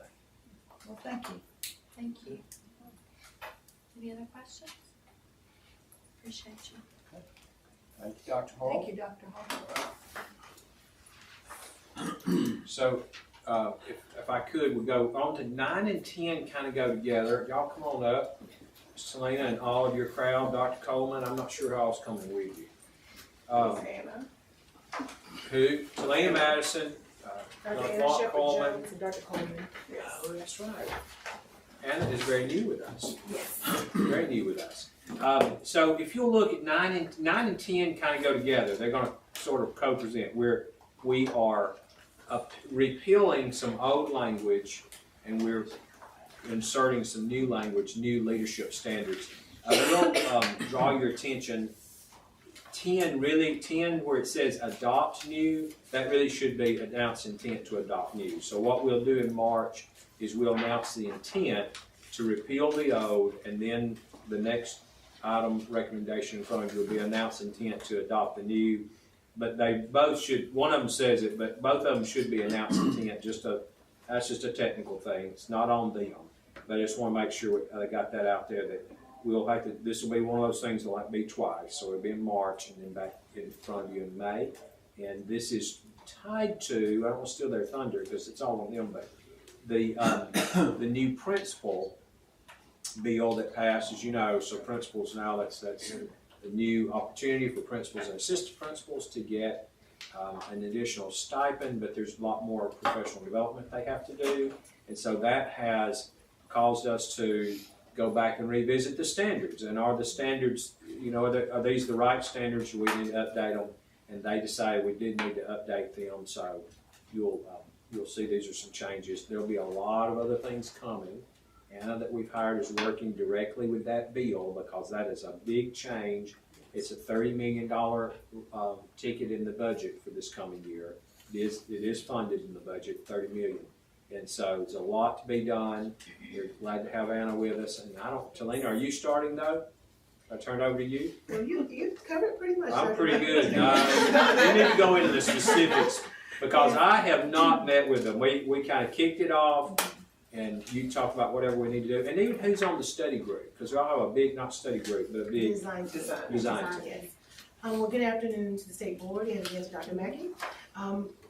Well, thank you. Thank you. Any other questions? Appreciate you. Thank you, Dr. Hall. Thank you, Dr. Hall. So, if I could, we'll go on to 9 and 10 kind of go together. Y'all come on up. Selena and all of your crowd, Dr. Coleman, I'm not sure who ell's coming with you. Who? Selena Madison, Dr. Mark Coleman. Dr. Coleman. Oh, that's right. Anna is very new with us. Yes. Very new with us. So if you'll look at 9 and 10 kind of go together. They're going to sort of co-present where we are repealing some old language and we're inserting some new language, new leadership standards. We'll draw your attention. 10 where it says adopt new, that really should be announce intent to adopt new. So what we'll do in March is we'll announce the intent to repeal the old, and then the next item recommendation in front of you will be announce intent to adopt the new. But they both should, one of them says it, but both of them should be announced intent. That's just a technical thing. It's not on them. But I just want to make sure I got that out there that we'll have to, this will be one of those things that'll have to be twice. So it'll be in March and then back in front of you in May. And this is tied to, I don't want to steal their thunder because it's all on them, but the new principal bill that passed, as you know, so principals now, that's a new opportunity for principals and assistant principals to get an additional stipend, but there's a lot more professional development they have to do. And so that has caused us to go back and revisit the standards. And are the standards, are these the right standards? Do we need to update them? And they decided we did need to update them. So you'll see these are some changes. There'll be a lot of other things coming. Anna that we've hired is working directly with that bill because that is a big change. It's a $30 million ticket in the budget for this coming year. It is funded in the budget, $30 million. And so there's a lot to be done. We're glad to have Anna with us. And Talina, are you starting though? I turn it over to you. Well, you covered pretty much. I'm pretty good. You need to go into the specifics because I have not met with them. We kind of kicked it off, and you talk about whatever we need to do. And even who's on the study group, because we all have a big, not study group, but a big design team. Yes. Well, good afternoon to the State Board and again to Dr. Mackey.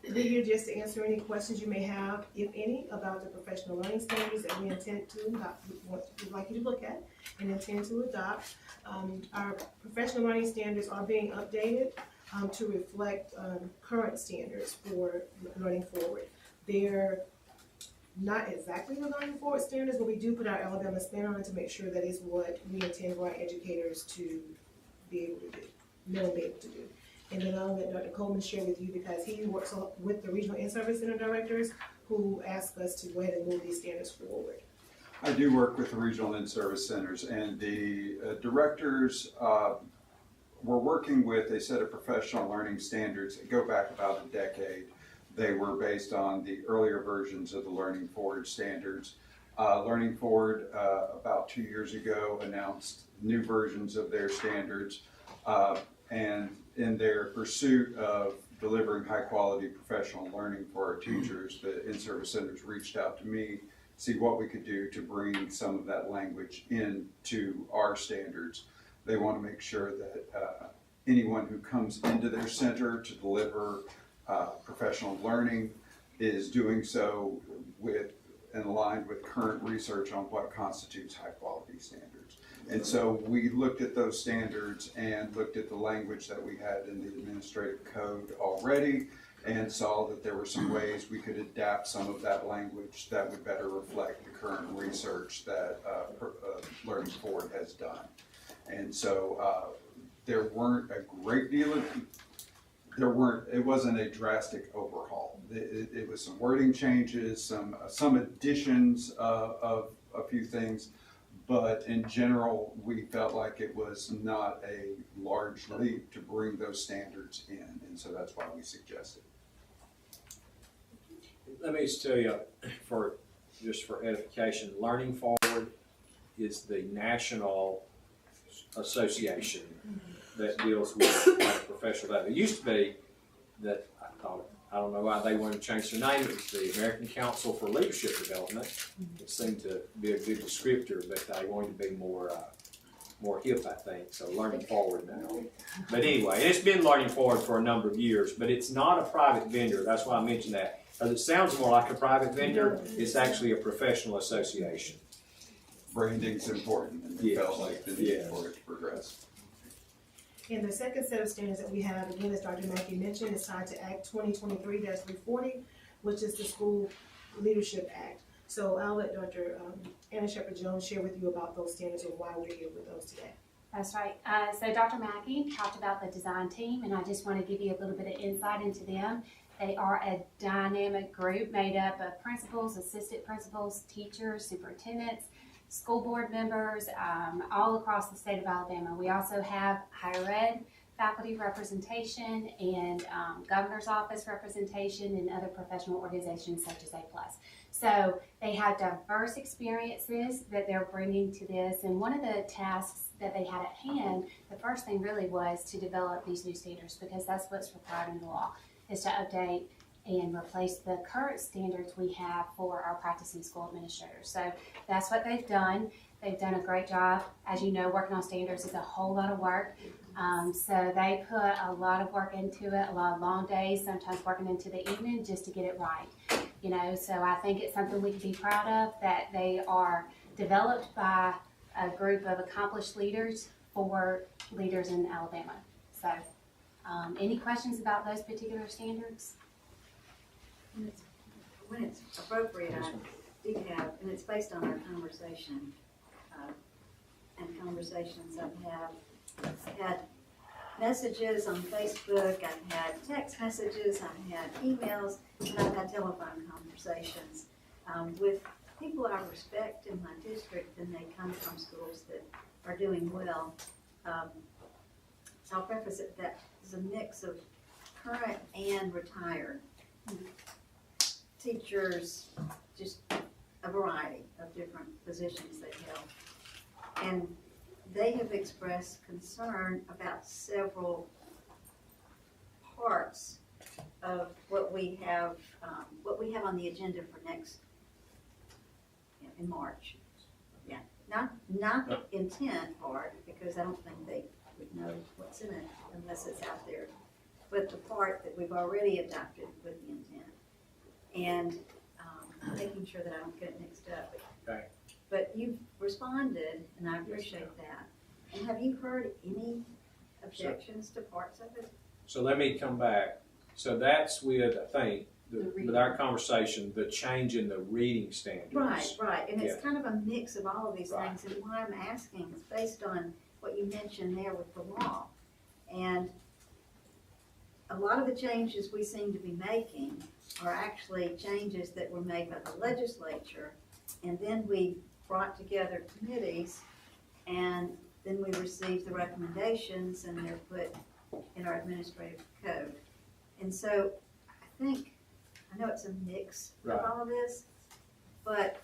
We're here just to answer any questions you may have, if any, about the professional learning standards that we intend to adopt, we'd like you to look at and intend to adopt. Our professional learning standards are being updated to reflect current standards for learning forward. They're not exactly the learning forward standards, but we do put our Alabama spin on it to make sure that is what we intend for our educators to be able to do, know and be able to do. And then I'll let Dr. Coleman share with you because he works with the regional in-service center directors who ask us to go ahead and move these standards forward. I do work with the regional in-service centers, and the directors were working with a set of professional learning standards that go back about a decade. They were based on the earlier versions of the Learning Forward standards. Learning Forward about 2 years ago announced new versions of their standards, and in their pursuit of delivering high quality professional learning for our teachers, the in-service centers reached out to me see what we could do to bring some of that language into our standards. They want to make sure that anyone who comes into their center to deliver professional learning is doing so and aligned with current research on what constitutes high quality standards. And so we looked at those standards and looked at the language that we had in the administrative code already and saw that there were some ways we could adapt some of that language that would better reflect the current research that Learning Forward has done. And so there weren't a great deal of, it wasn't a drastic overhaul. It was some wording changes, some additions of a few things, but in general, we felt like it was not a large leap to bring those standards in, and so that's why we suggested. Let me just tell you, for edification, Learning Forward is the national association that deals with professional development. It used to be that I don't know why they wanted to change their name. It was the American Council for Leadership Development. It seemed to be a good descriptor, but they wanted to be more hip, I think. So Learning Forward now. But anyway, it's been Learning Forward for a number of years, but it's not a private vendor. That's why I mentioned that. Because it sounds more like a private vendor. It's actually a professional association. Branding's important, and we felt like the need for it to progress. And the second set of standards that we have, again, as Dr. Mackey mentioned, is tied to Act 2023-340, which is the School Leadership Act. So I'll let Dr. Anna Shepherd-Jones share with you about those standards and why we're here with those today. That's right. So Dr. Mackey talked about the design team, and I just want to give you a little bit of insight into them. They are a dynamic group made up of principals, assistant principals, teachers, superintendents, school board members, all across the state of Alabama. We also have higher ed faculty representation and governor's office representation and other professional organizations such as A+. So they have diverse experiences that they're bringing to this, and one of the tasks that they had at hand, the first thing really was to develop these new standards, because that's what's required in the law, is to update and replace the current standards we have for our practicing school administrators. So that's what they've done. They've done a great job. As you know, working on standards is a whole lot of work. So they put a lot of work into it, a lot of long days, sometimes working into the evening just to get it right. You know, so I think it's something we can be proud of, that they are developed by a group of accomplished leaders for leaders in Alabama. So any questions about those particular standards? When it's appropriate, I do have, and it's based on our conversation and conversations I've had messages on Facebook, I've had text messages, I've had emails, and I've had telephone conversations with people I respect in my district, and they come from schools that are doing well. So I'll preface it that it's a mix of current and retired teachers, just a variety of different positions they held. And they have expressed concern about several parts of what we have on the agenda for next, in March. Yeah, not the intent part, because I don't think they would know what's in it unless it's out there, but the part that we've already adopted with the intent. And making sure that I don't get it mixed up. Okay. But you've responded, and I appreciate that. And have you heard any objections to parts of it? So let me come back. So that's with, I think, with our conversation, the change in the reading standards. Right. And it's kind of a mix of all of these things. And why I'm asking is based on what you mentioned there with the law. And a lot of the changes we seem to be making are actually changes that were made by the legislature, and then we brought together committees, and then we received the recommendations, and they're put in our administrative code. And so I know it's a mix of all of this, but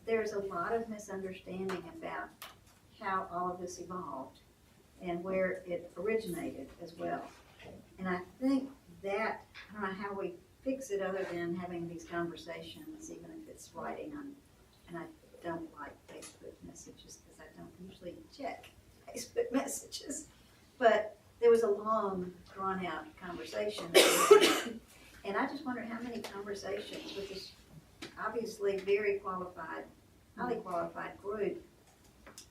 there's a lot of misunderstanding about how all of this evolved and where it originated as well. And I think that, I don't know how we fix it other than having these conversations, even if that's writing on, and I don't like Facebook messages because I don't usually check Facebook messages. But there was a long, drawn-out conversation. And I just wonder how many conversations with this obviously very qualified, highly qualified group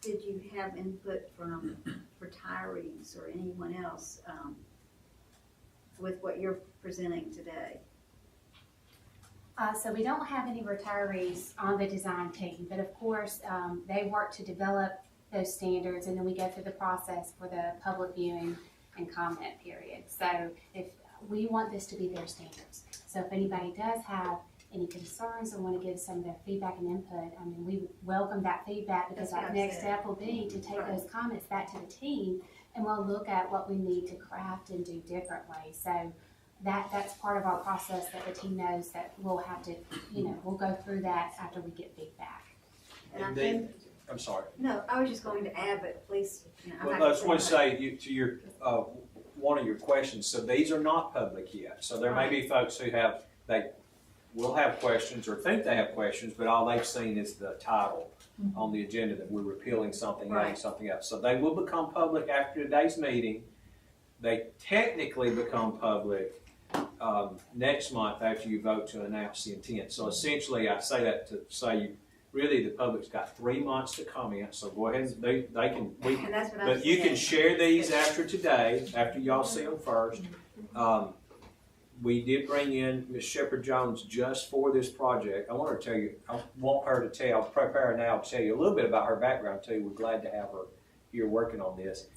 did you have input from retirees or anyone else with what you're presenting today? So we don't have any retirees on the design team, but of course, they work to develop those standards, and then we go through the process for the public viewing and comment period. So if we want this to be their standards. So if anybody does have any concerns or want to give some of their feedback and input, I mean, we welcome that feedback, because our next step will be to take those comments back to the team, and we'll look at what we need to craft and do differently. So that's part of our process, that the team knows that we'll have to, we'll go through that after we get feedback. And I I'm sorry. No, I was just going to add, but please, Well, I just want to say to your one of your questions. So these are not public yet. So there may be folks who will have questions or think they have questions, but all they've seen is the title on the agenda that we're repealing something, adding something else. So they will become public after today's meeting. They technically become public next month after you vote to announce the intent. So essentially, I say that to say really the public's got 3 months to comment. So go ahead and they can, but you can share these after today, after y'all see them first. We did bring in Ms. Shepherd-Jones just for this project. I want her to tell you, I want her to tell, prepare now to tell you a little bit about her background too. We're glad to have her here working on this.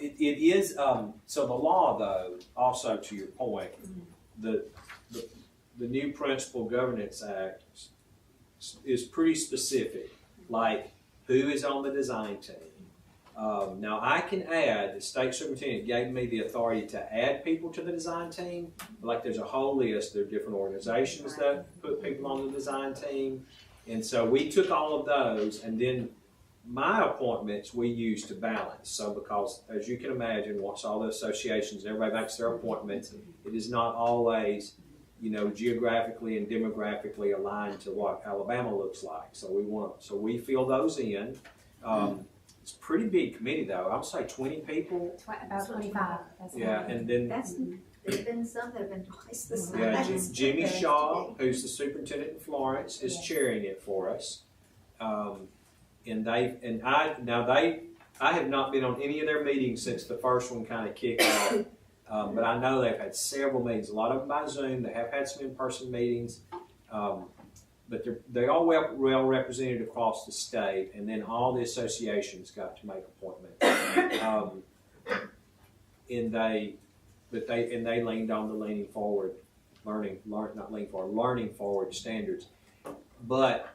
It is, so the law though, also to your point, the new Principal Governance Act is pretty specific, like who is on the design team. Now I can add, the state superintendent gave me the authority to add people to the design team. Like there's a whole list, there are different organizations that put people on the design team. And so we took all of those, and then my appointments we use to balance. So because as you can imagine, once all the associations, everybody makes their appointments, it is not always, geographically and demographically aligned to what Alabama looks like. So we fill those in. It's a pretty big committee though. I would say 20 people. About 25. Yeah, and then there's been some that have been twice the size. Yeah, Jimmy Shaw, who's the superintendent in Florence, is chairing it for us. I have not been on any of their meetings since the first one kind of kicked off. But I know they've had several meetings, a lot of them by Zoom. They have had some in-person meetings, but they're all well represented across the state, and then all the associations got to make appointments. And they leaned on the learning forward standards. But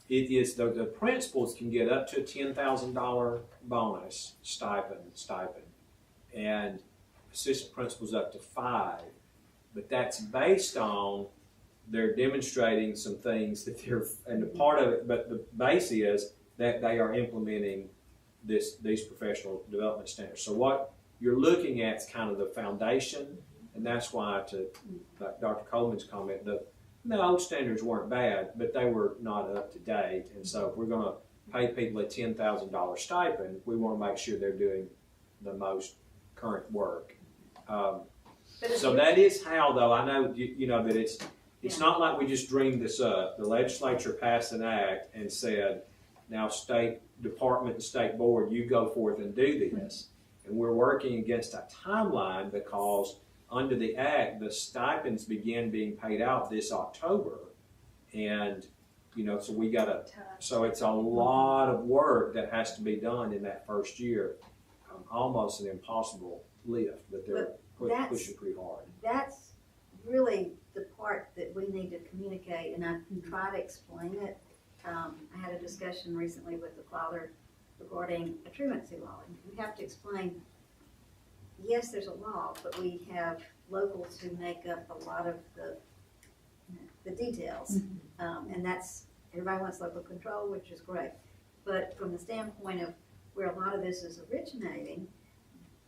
it is the principals can get up to a $10,000 bonus stipend, and assistant principals up to 5, but that's based on they're demonstrating some things that and the part of it, but the base is that they are implementing these professional development standards. So what you're looking at is kind of the foundation, and that's why, to Dr. Coleman's comment, the old standards weren't bad, but they were not up to date. And so if we're going to pay people a $10,000 stipend, we want to make sure they're doing the most current work. So that is how, though, I know that it's not like we just dreamed this up. The legislature passed an act and said, now State Department and State Board, you go forth and do this. And we're working against a timeline because under the act, the stipends begin being paid out this October. And, so it's a lot of work that has to be done in that first year. Almost an impossible lift, but they're pushing pretty hard. That's really the part that we need to communicate, and I try to explain it. I had a discussion recently with the father regarding a truancy law, and we have to explain, yes, there's a law, but we have locals who make up a lot of the details, and that's, everybody wants local control, which is great, but from the standpoint of where a lot of this is originating,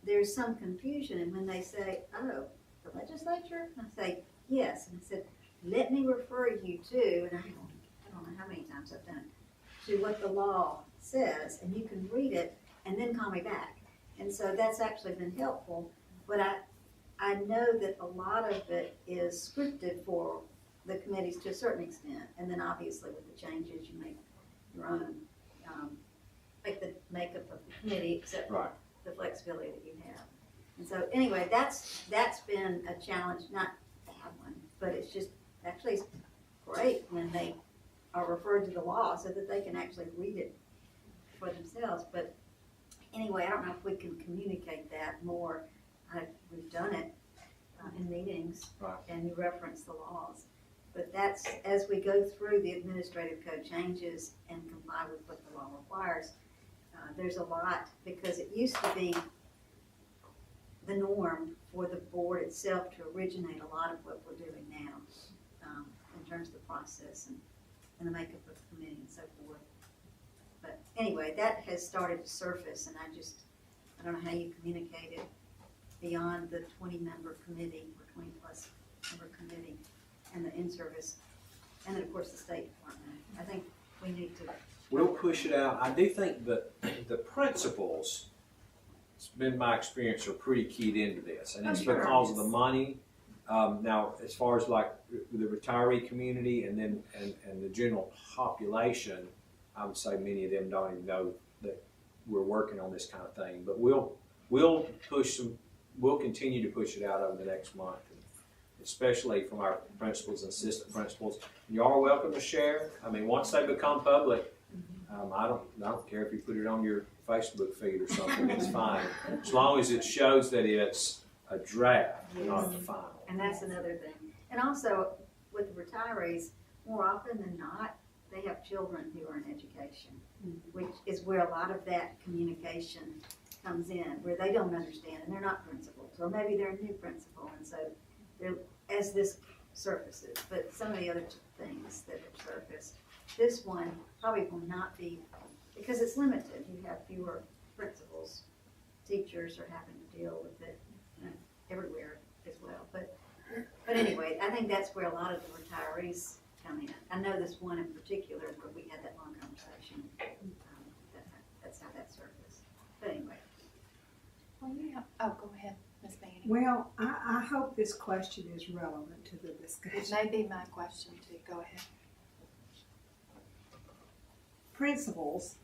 there's some confusion. And when they say, oh, the legislature? And I say, yes. And I said, let me refer you to, and I course I've done, to what the law says, and you can read it and then call me back. And so that's actually been helpful, but I know that a lot of it is scripted for the committees to a certain extent, and then obviously with the changes, you make your own, make the makeup of the committee, except for the flexibility that you have. And so anyway, that's been a challenge, not a bad one, but it's just actually great when they are referred to the law so that they can actually read it for themselves. But anyway, I don't know if we can communicate that more. We've done it in meetings, and you reference the laws. But that's, as we go through the administrative code changes and comply with what the law requires, there's a lot, because it used to be the norm for the board itself to originate a lot of what we're doing now, in terms of the process and the makeup of the committee and so forth. But anyway, that has started to surface, and I don't know how you communicate it beyond the 20-member committee or 20-plus member committee and the in-service, and then of course the State Department. I think we need to. We'll push it out. I do think that the principals, it's been my experience, are pretty keyed into this, and it's because of the money. Now, as far as like the retiree community and then and the general population, I would say many of them don't even know that we're working on this kind of thing. But we'll push some. We'll continue to push it out over the next month, especially from our principals and assistant principals. You are welcome to share. I mean, once they become public, I don't care if you put it on your Facebook feed or something. It's fine, as long as it shows that it's a draft, not the final. And that's another thing. And also with the retirees, more often than not, they have children who are in education, which is where a lot of that communication comes in, where they don't understand and they're not principals, or maybe they're a new principal, and so they're, as this surfaces, but some of the other things that have surfaced, this one probably will not be, because it's limited. You have fewer principals. Teachers are having to deal with it everywhere as well. But anyway, I think that's where a lot of the retirees come in. I know this one in particular where we had that long conversation. That's how that surfaced. But anyway. Well, yeah. Oh, go ahead, Ms. Manning. Well, I hope this question is relevant to the discussion. It may be my question too. Go ahead. Principals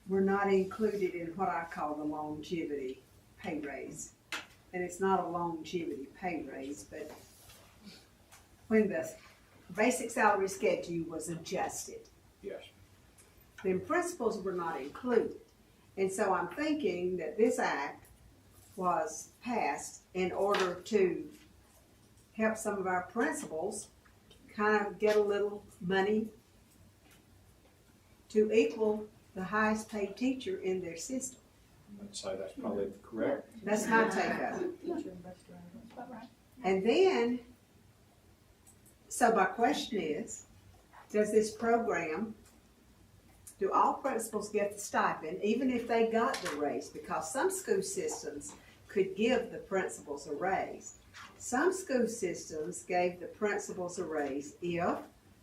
were not included in what I call the longevity pay raise. And it's not a longevity pay raise, but when the basic salary schedule was adjusted, yes, then principals were not included. And so I'm thinking that this act was passed in order to help some of our principals kind of get a little money to equal the highest paid teacher in their system. I'd say that's probably correct. That's my take of it. And then, so my question is, does this program, do all principals get the stipend, even if they got the raise? Because some school systems could give the principals a raise. Some school systems gave the principals a raise if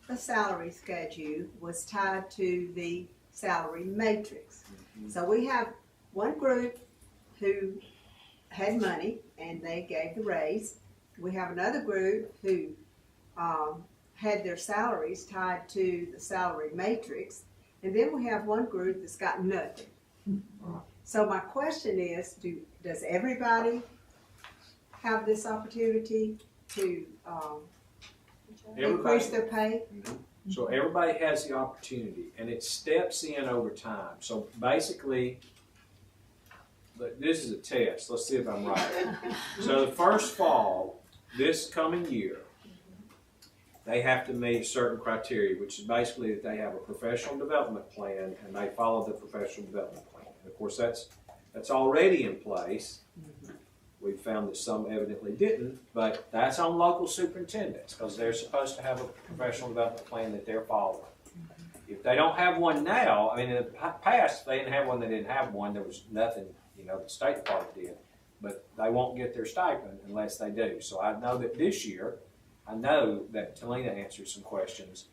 the salary schedule was tied to the salary matrix. So we have one group who had money and they gave the raise. We have another group who had their salaries tied to the salary matrix. And then we have one group that's got nothing. So my question is, does everybody have this opportunity to increase their pay? So everybody has the opportunity, and it steps in over time. So basically, this is a test. Let's see if I'm right. So the first fall, this coming year, they have to meet certain criteria, which is basically that they have a professional development plan and they follow the professional development plan. And of course, that's already in place. We found that some evidently didn't, but that's on local superintendents because they're supposed to have a professional development plan that they're following. If they don't have one now, I mean, in the past, if they didn't have one, they didn't have one. There was nothing, the State Department did. But they won't get their stipend unless they do. So I know that this year, I know that Talina answered some questions.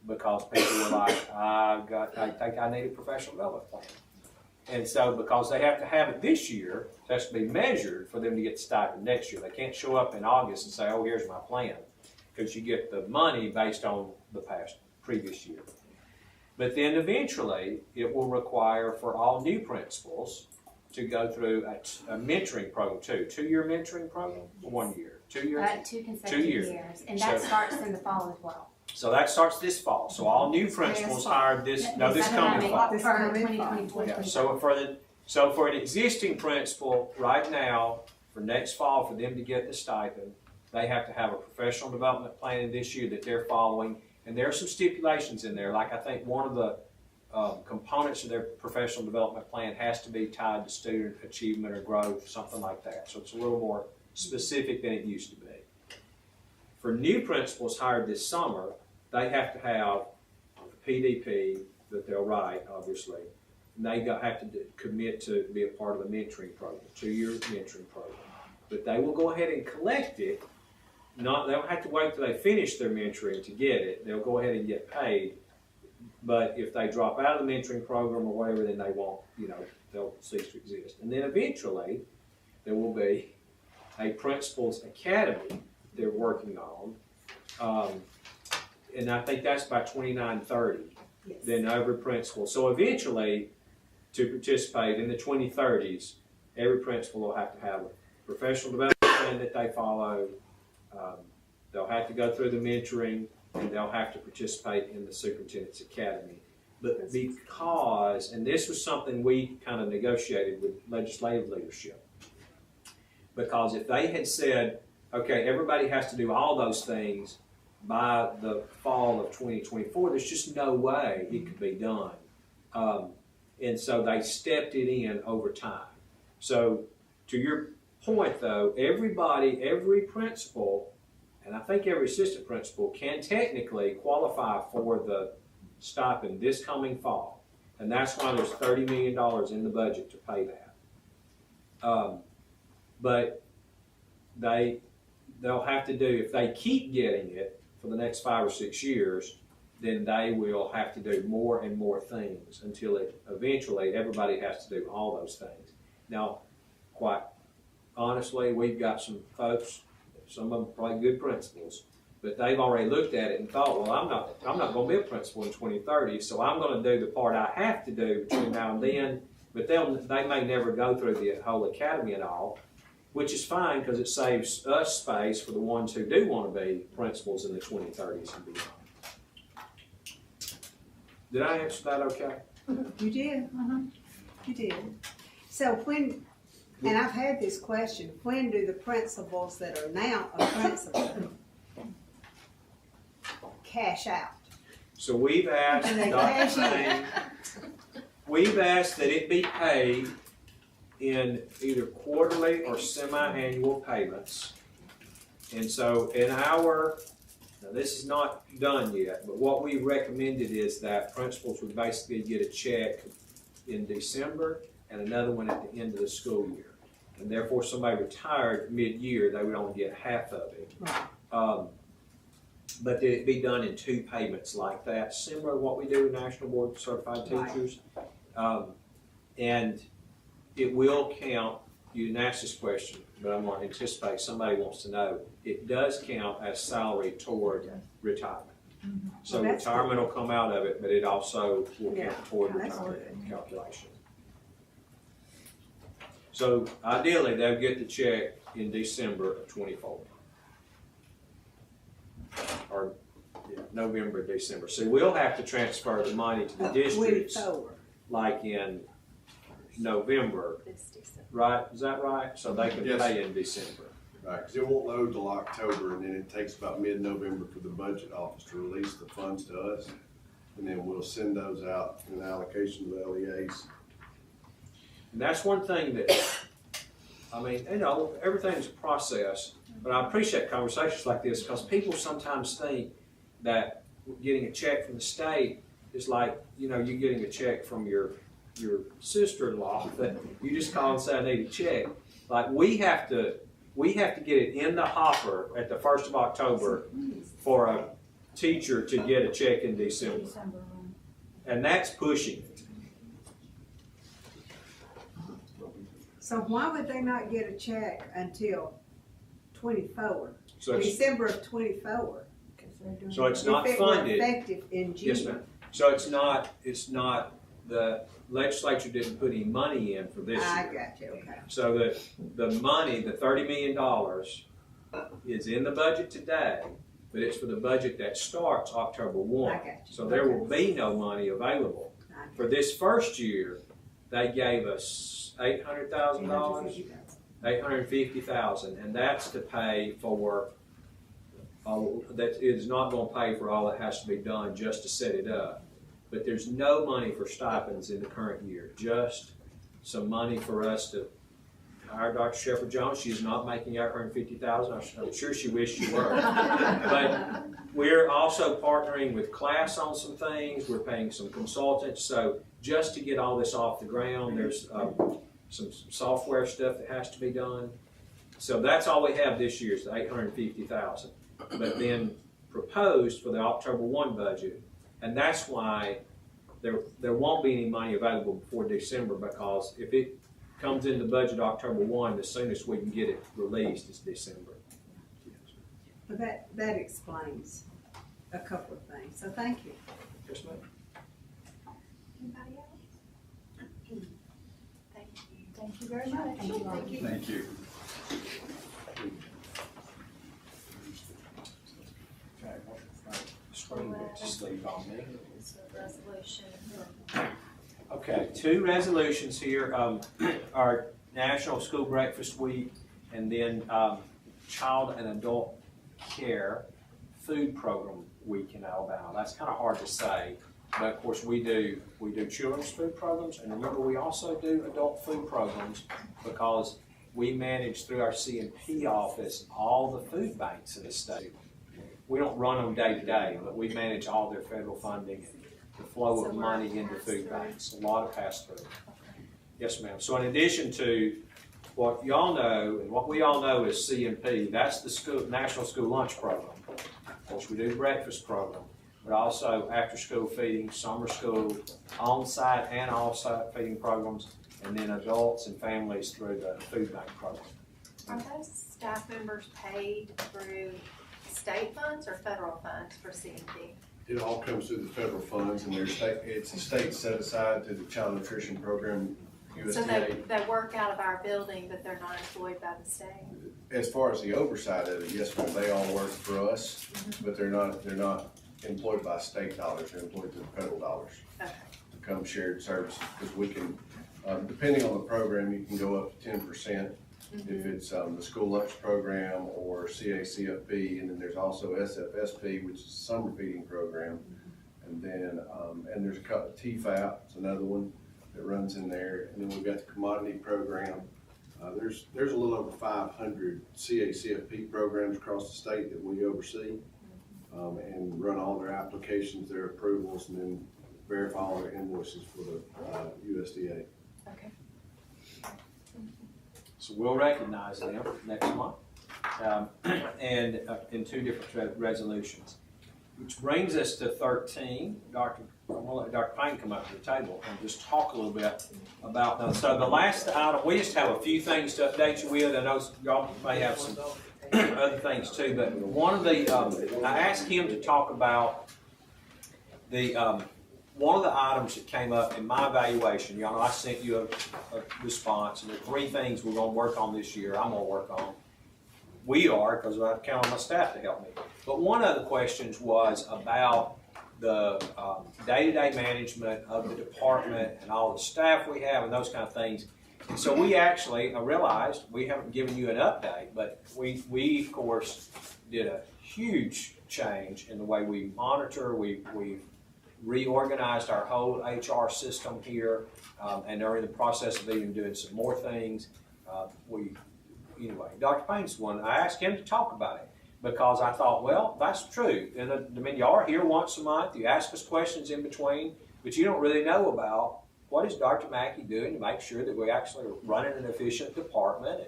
because people were like, I think I need a professional development plan. And so because they have to have it this year, it has to be measured for them to get the stipend next year. They can't show up in August and say, oh, here's my plan, because you get the money based on the previous year. But then eventually, it will require for all new principals to go through a mentoring program too. 2-year mentoring program, or 1 year? 2 years? 2 consecutive years, and that starts in the fall as well. So that starts this fall. So all new principals hired this coming fall. For 2024. Yeah. So for an existing principal right now, for next fall, for them to get the stipend, they have to have a professional development plan this year that they're following. And there are some stipulations in there. Like I think one of the components of their professional development plan has to be tied to student achievement or growth, something like that. So it's a little more specific than it used to be. For new principals hired this summer, they have to have a PDP that they'll write, obviously. And they have to commit to be a part of the mentoring program, 2-year mentoring program. But they will go ahead and collect it. They don't have to wait till they finish their mentoring to get it. They'll go ahead and get paid. But if they drop out of the mentoring program or whatever, then they won't, they'll cease to exist. And then eventually, there will be a principal's academy they're working on. And I think that's by 2930. Yes. Then every principal. So eventually, to participate in the 2030s, every principal will have to have a professional development plan that they follow. They'll have to go through the mentoring, and they'll have to participate in the superintendent's academy. But because, and this was something we kind of negotiated with legislative leadership, because if they had said, okay, everybody has to do all those things by the fall of 2024, there's just no way it could be done. And so they stepped it in over time. So to your point though, every principal, and I think every assistant principal can technically qualify for the stipend this coming fall. And that's why there's $30 million in the budget to pay that. But they'll have to do, if they keep getting it for the next 5 or 6 years, then they will have to do more and more things until eventually everybody has to do all those things. Now, quite honestly, we've got some folks, some of them probably good principals, but they've already looked at it and thought, well, I'm not going to be a principal in 2030, so I'm going to do the part I have to do between now and then, but they may never go through the whole academy and all, which is fine because it saves us space for the ones who do want to be principals in the 2030s and beyond. Did I answer that okay? You did. You did. So when, and I've had this question, when do the principals that are now a principal cash out? So we've asked Dr. Payne, we've asked that it be paid in either quarterly or semi-annual payments. And so in our, now this is not done yet, but what we recommended is that principals would basically get a check in December and another one at the end of the school year. And therefore somebody retired mid-year, they would only get half of it. But it'd be done in 2 payments like that, similar to what we do with National Board of Certified Teachers. And it will count, you didn't ask this question, but I'm going to anticipate somebody wants to know, it does count as salary toward retirement. So retirement will come out of it, but it also will count toward retirement calculation. So ideally, they'll get the check in December of 24. Or November, December. So we'll have to transfer the money to the districts like in November, right? Is that right? So they can pay in December. Right, because it won't load till October, and then it takes about mid-November for the budget office to release the funds to us, and then we'll send those out in allocation to the LEAs. And that's one thing that, I mean, everything's a process, but I appreciate conversations like this because people sometimes think that getting a check from the state is like, you're getting a check from your sister-in-law that you just call and say, I need a check. Like we have to get it in the hopper at the 1st of October for a teacher to get a check in December. And that's pushing it. So why would they not get a check until 24? So it's- December of 24? So it's not if it were funded. effective in June. Yes, ma'am. So it's not, the legislature didn't put any money in for this year. I got you, okay. So the money, the $30 million is in the budget today, but it's for the budget that starts October 1. I got you. So there will be no money available. For this first year, they gave us $800,000, $850,000, and that's to pay for, that is not going to pay for all that has to be done just to set it up. But there's no money for stipends in the current year, just some money for us to hire Dr. Shepherd Jones. She's not making $850,000. I'm sure she wished she were. But we're also partnering with class on some things. We're paying some consultants. So just to get all this off the ground, there's some software stuff that has to be done. So that's all we have this year is the $850,000. But then proposed for the October 1 budget. And that's why there won't be any money available before December, because if it comes in the budget October 1, the soonest we can get it released is December. But that explains a couple of things, so thank you. Yes, ma'am. Anybody else? Thank you very much. Thank you. Sleep on me. It's a resolution. Okay, 2 resolutions here. Our National School Breakfast Week, and then Child and Adult Care Food Program Week in Alabama. That's kind of hard to say, but of course we do children's food programs, and remember we also do adult food programs because we manage through our C&P office all the food banks in the state. We don't run them day to day, but we manage all their federal funding and the flow of money into food banks. A lot of pass-through. Yes, ma'am. So in addition to what y'all know, and what we all know is C&P, that's the National School Lunch Program. Of course, we do the breakfast program, but also after-school feeding, summer school, on-site and off-site feeding programs, and then adults and families through the food bank program. Are those staff members paid through state funds or federal funds for C&P? It all comes through the federal funds, and it's a state set aside to the child nutrition program, USDA. So they work out of our building, but they're not employed by the state? As far as the oversight of it, yes, ma'am, they all work for us, but they're not employed by state dollars, they're employed through federal dollars. Okay. To come shared services, because we can, depending on the program, you can go up to 10%. If it's the school lunch program or CACFP, and then there's also SFSP, which is a summer feeding program, and then and there's a couple TFAP, it's another one that runs in there, and then we've got the commodity program. There's a little over 500 CACFP programs across the state that we oversee, and run all their applications, their approvals, and then verify all their invoices for the USDA. Okay. So we'll recognize them next month, and in 2 different resolutions. Which brings us to 13. I'm going to let Dr. Payne come up to the table and just talk a little bit about those. So the last item, we just have a few things to update you with. I know y'all may have some other things too, but one of the, I asked him to talk about the, one of the items that came up in my evaluation. Y'all know I sent you a response, and there are 3 things we're going to work on this year. I'm going to work on. We are, because I count on my staff to help me. But one of the questions was about the day-to-day management of the department and all the staff we have and those kind of things. And so we actually, I realized we haven't given you an update, but we of course did a huge change in the way we monitor. We've reorganized our whole HR system here, and are in the process of even doing some more things. Anyway, Dr. Payne's one. I asked him to talk about it because I thought, well, that's true. And I mean, y'all are here once a month. You ask us questions in between, but you don't really know about what is Dr. Mackey doing to make sure that we actually are running an efficient department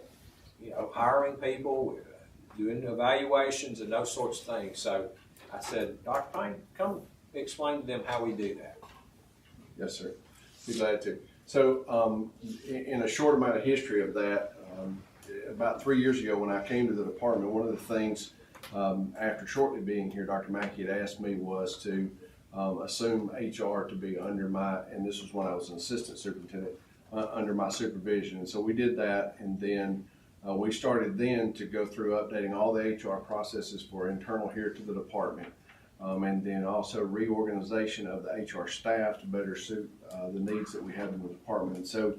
and, hiring people, doing evaluations and those sorts of things. So I said, Dr. Payne, come explain to them how we do that. Yes, sir. Be glad to. So in a short amount of history of that, about 3 years ago when I came to the department, one of the things after shortly being here, Dr. Mackey had asked me was to assume HR to be under my, and this was when I was an assistant superintendent, under my supervision. And so we did that, and then we started then to go through updating all the HR processes for internal here to the department. And then also reorganization of the HR staff to better suit the needs that we have in the department. And so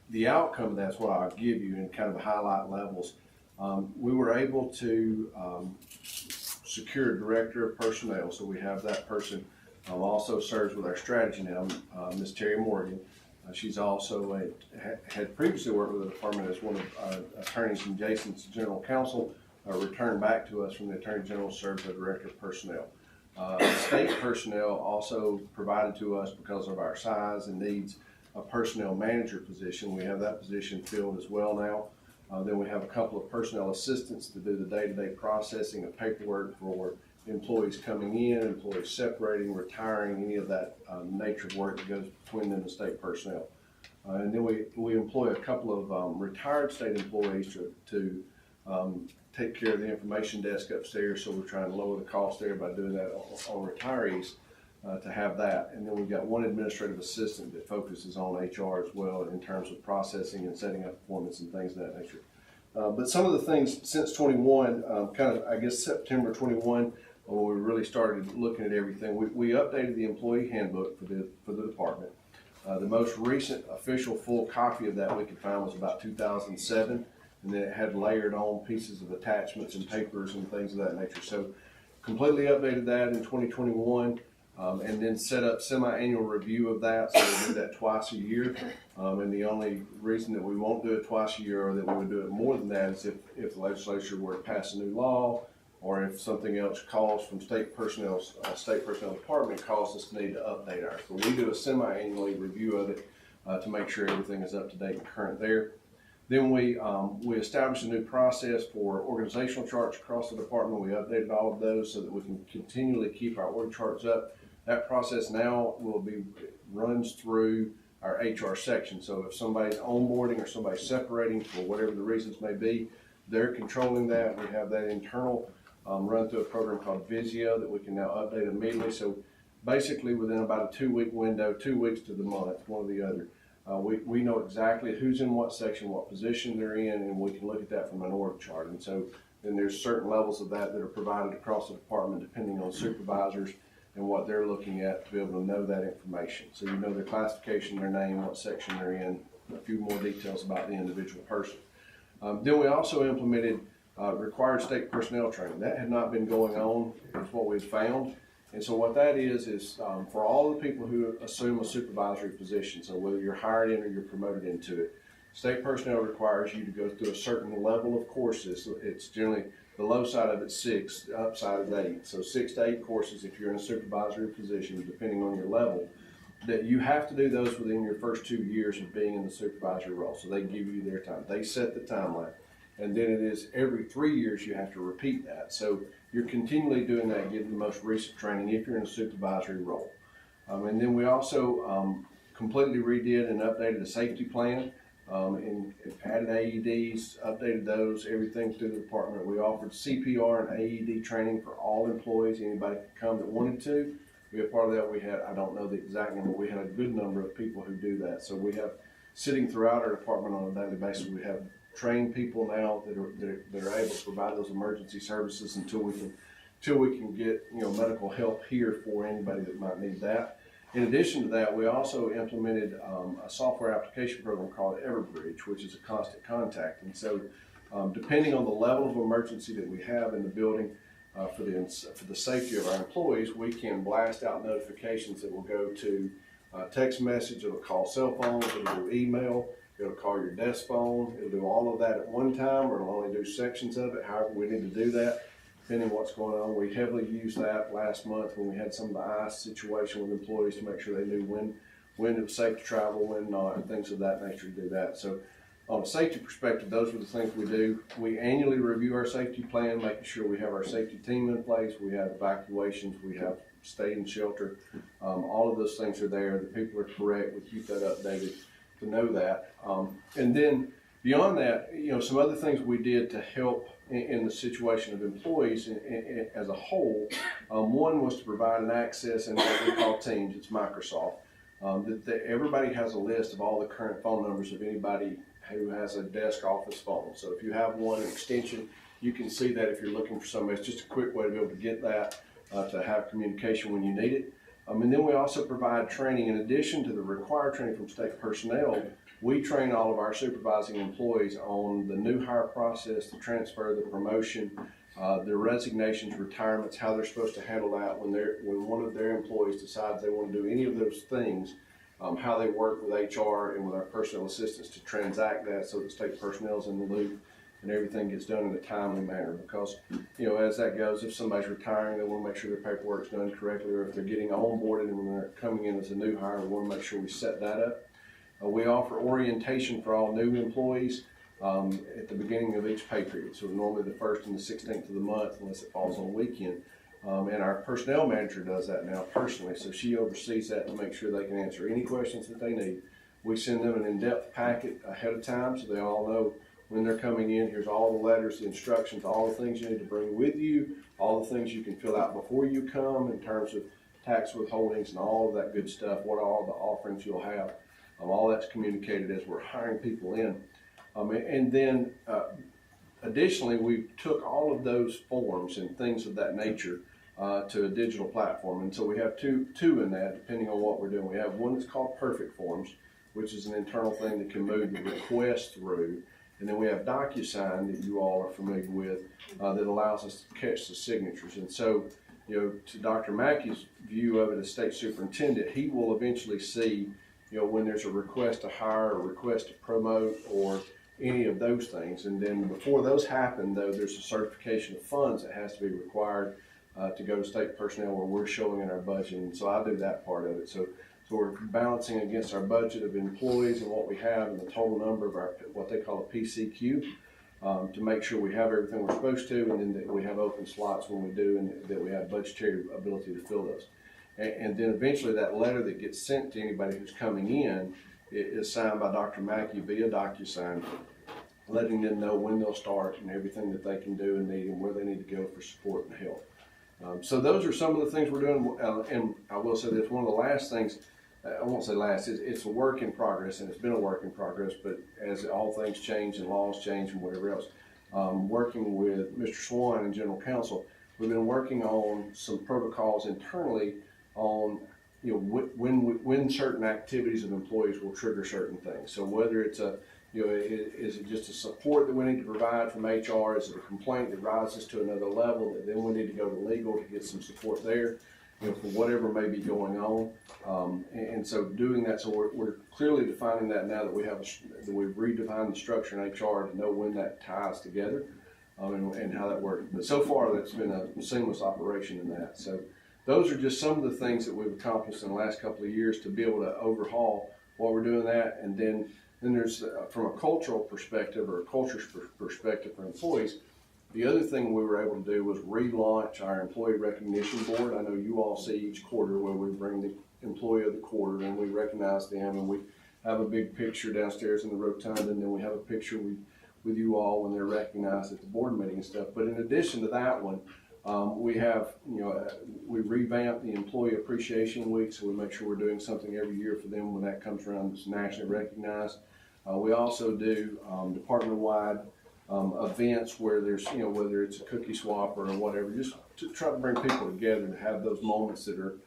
the outcome of that's what I'll give you in kind of highlight levels. We were able to secure a director of personnel, so we have that person also serves with our strategy now, Ms. Terry Morgan. She's also had previously worked with the department as one of attorneys in Jason's general counsel, returned back to us from the Attorney General, serves as Director of Personnel. State personnel also provided to us because of our size and needs a personnel manager position. We have that position filled as well now. Then we have a couple of personnel assistants to do the day-to-day processing of paperwork for employees coming in, employees separating, retiring, any of that nature of work that goes between them and state personnel. And then we employ a couple of retired state employees to take care of the information desk upstairs, so we're trying to lower the cost there by doing that on retirees to have that. And then we've got one administrative assistant that focuses on HR as well in terms of processing and setting up appointments and things of that nature. But some of the things since 21, kind of I guess September 21, when we really started looking at everything, we updated the employee handbook for the department. The most recent official full copy of that we could find was about 2007. And then it had layered on pieces of attachments and papers and things of that nature. So completely updated that in 2021, and then set up semi-annual review of that. So we do that twice a year. And the only reason that we won't do it twice a year, or that we would do it more than that, is if the legislature were to pass a new law, or if something else calls from state personnel department calls us to need to update ours. But we do a semi-annually review of it to make sure everything is up to date and current there. Then we established a new process for organizational charts across the department. We updated all of those so that we can continually keep our org charts up. That process now runs through our HR section. So if somebody's onboarding or somebody's separating for whatever the reasons may be, they're controlling that. We have that internal run through a program called Visio that we can now update immediately. So basically within about a 2-week window, 2 weeks to the month, one or the other, we know exactly who's in what section, what position they're in, and we can look at that from an org chart. And so then there's certain levels of that are provided across the department depending on supervisors and what they're looking at to be able to know that information. So you know their classification, their name, what section they're in, a few more details about the individual person. Then we also implemented required state personnel training. That had not been going on, is what we've found. And so what that is for all the people who assume a supervisory position, so whether you're hired in or you're promoted into it, state personnel requires you to go through a certain level of courses. It's generally, the low side of it's 6, the upside is 8. So 6 to 8 courses if you're in a supervisory position, depending on your level, that you have to do those within your first 2 years of being in the supervisory role. So they give you their time. They set the timeline. And then it is every 3 years you have to repeat that. So you're continually doing that, getting the most recent training if you're in a supervisory role. And then we also completely redid and updated the safety plan and added AEDs, updated those, everything through the department. We offered CPR and AED training for all employees. Anybody could come that wanted to. We had part of that. We had, I don't know the exact number, we had a good number of people who do that. So we have, sitting throughout our department on a daily basis, we have trained people now that are able to provide those emergency services until we can get medical help here for anybody that might need that. In addition to that, we also implemented a software application program called Everbridge, which is a constant contact. And so depending on the level of emergency that we have in the building for the safety of our employees, we can blast out notifications that will go to text message, it'll call cell phones, it'll do email, it'll call your desk phone, it'll do all of that at one time, or it'll only do sections of it, however we need to do that, depending on what's going on. We heavily used that last month when we had some of the ICE situation with employees to make sure they knew when it was safe to travel, when not, and things of that nature to do that. So On a safety perspective, those are the things we do. We annually review our safety plan, making sure we have our safety team in place, we have evacuations, we have stay in shelter. All of those things are there. The people are correct. We keep that updated to know that. And then beyond that, some other things we did to help in the situation of employees as a whole. One was to provide an access in what we call Teams. It's Microsoft. That everybody has a list of all the current phone numbers of anybody who has a desk office phone. So if you have one extension, you can see that if you're looking for somebody. It's just a quick way to be able to get that, to have communication when you need it. And then we also provide training. In addition to the required training from state personnel, we train all of our supervising employees on the new hire process, the transfer, the promotion, their resignations, retirements, how they're supposed to handle that when one of their employees decides they want to do any of those things, how they work with HR and with our personnel assistants to transact that so that state personnel is in the loop and everything gets done in a timely manner. Because, as that goes, if somebody's retiring, they want to make sure their paperwork's done correctly, or if they're getting onboarded and when they're coming in as a new hire, we want to make sure we set that up. We offer orientation for all new employees at the beginning of each pay period. So normally the 1st and the 16th of the month, unless it falls on a weekend. And our personnel manager does that now personally. So she oversees that to make sure they can answer any questions that they need. We send them an in-depth packet ahead of time so they all know when they're coming in. Here's all the letters, the instructions, all the things you need to bring with you, all the things you can fill out before you come in terms of tax withholdings and all of that good stuff, what all the offerings you'll have. All that's communicated as we're hiring people in. And then additionally, we took all of those forms and things of that nature to a digital platform. And so we have two in that, depending on what we're doing. We have one that's called Perfect Forms, which is an internal thing that can move the request through. And then we have DocuSign that you all are familiar with that allows us to catch the signatures. And so, to Dr. Mackey's view of it as state superintendent, he will eventually see when there's a request to hire, or request to promote, or any of those things. And then before those happen, though, there's a certification of funds that has to be required to go to state personnel where we're showing in our budget. And so I do that part of it. So we're balancing against our budget of employees and what we have and the total number of our, what they call a PCQ, to make sure we have everything we're supposed to, and then that we have open slots when we do, and that we have budgetary ability to fill those. And then eventually that letter that gets sent to anybody who's coming in is signed by Dr. Mackey via DocuSign, letting them know when they'll start and everything that they can do and need and where they need to go for support and help. So those are some of the things we're doing. And I will say this, one of the last things, I won't say last, it's a work in progress, and it's been a work in progress, but as all things change and laws change and whatever else, working with Mr. Swan and General Counsel, we've been working on some protocols internally on when certain activities of employees will trigger certain things. So whether it's is it just a support that we need to provide from HR? Is it a complaint that rises to another level that then we need to go to legal to get some support there, for whatever may be going on? And so doing that, so we're clearly defining that now that we've redefined the structure in HR to know when that ties together and how that works. But so far, that's been a seamless operation in that. So those are just some of the things that we've accomplished in the last couple of years to be able to overhaul what we're doing that. And then there's, from a cultural perspective or a culture perspective for employees, the other thing we were able to do was relaunch our employee recognition board. I know you all see each quarter where we bring the employee of the quarter and we recognize them, and we have a big picture downstairs in the rotunda, and then we have a picture with you all when they're recognized at the board meeting and stuff. But in addition to that one, we have, we revamped the Employee Appreciation Week, so we make sure we're doing something every year for them when that comes around that's nationally recognized. We also do department-wide events where there's, whether it's a cookie swap or whatever, just to try to bring people together to have those moments that are,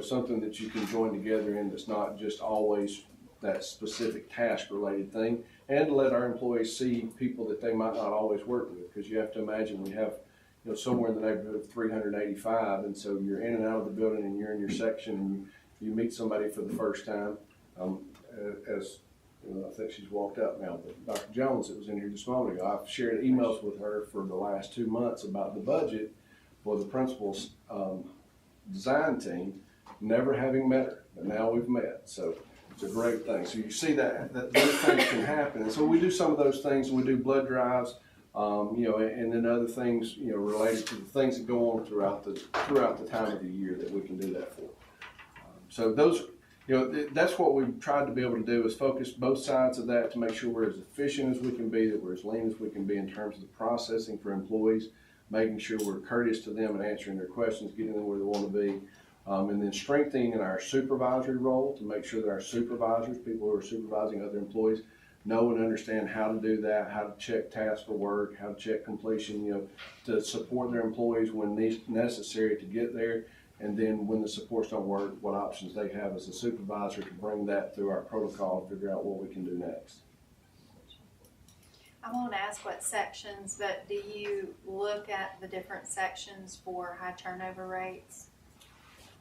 something that you can join together in that's not just always that specific task-related thing, and to let our employees see people that they might not always work with, because you have to imagine we have somewhere in the neighborhood of 385, and so you're in and out of the building and you're in your section and you meet somebody for the first time. As I think she's walked out now, but Dr. Jones, that was in here just a moment ago, I've shared emails with her for the last 2 months about the budget for the principal's design team, never having met her, but now we've met. So It's a great thing. So you see that those things can happen. And so we do some of those things. We do blood drives, and then other things, related to the things that go on throughout the time of the year that we can do that for. So those, that's what we've tried to be able to do, is focus both sides of that to make sure we're as efficient as we can be, that we're as lean as we can be in terms of the processing for employees, making sure we're courteous to them and answering their questions, getting them where they want to be. And then strengthening in our supervisory role to make sure that our supervisors, people who are supervising other employees, know and understand how to do that, how to check tasks for work, how to check completion, to support their employees when necessary to get there. And then when the supports don't work, what options they have as a supervisor to bring that through our protocol and figure out what we can do next. I won't ask what sections, but do you look at the different sections for high turnover rates?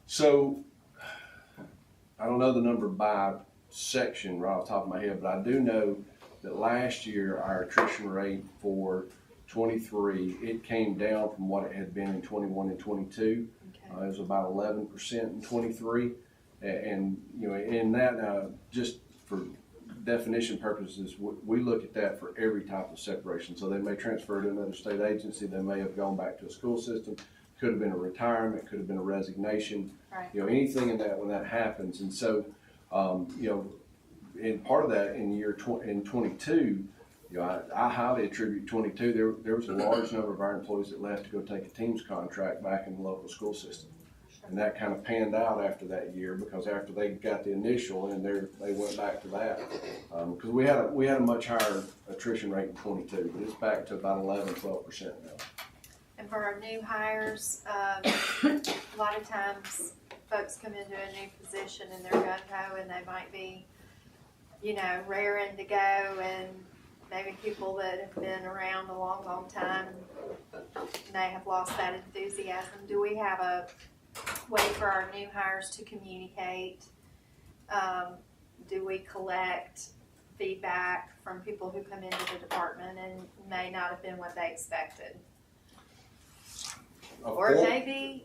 So, I don't know the number by section right off the top of my head, but I do know that last year our attrition rate for 23, it came down from what it had been in 21 and 22. Okay. It was about 11% in 23. And in that, just for definition purposes, we look at that for every type of separation. So they may transfer to another state agency, they may have gone back to a school system. Could have been a retirement, could have been a resignation, right. Anything in that when that happens. And so, and part of that in in 22, I highly attribute 22. There was a large number of our employees that left to go take a Teams contract back in the local school system. And that kind of panned out after that year, because after they got the initial and they went back to that. Because we had a much higher attrition rate in 22, but it's back to about 11-12% now. And for our new hires, a lot of times folks come into a new position and they're gung-ho and they might be, raring to go, and maybe people that have been around a long, long time may have lost that enthusiasm. Do we have a way for our new hires to communicate? Do we collect feedback from people who come into the department and may not have been what they expected? Or maybe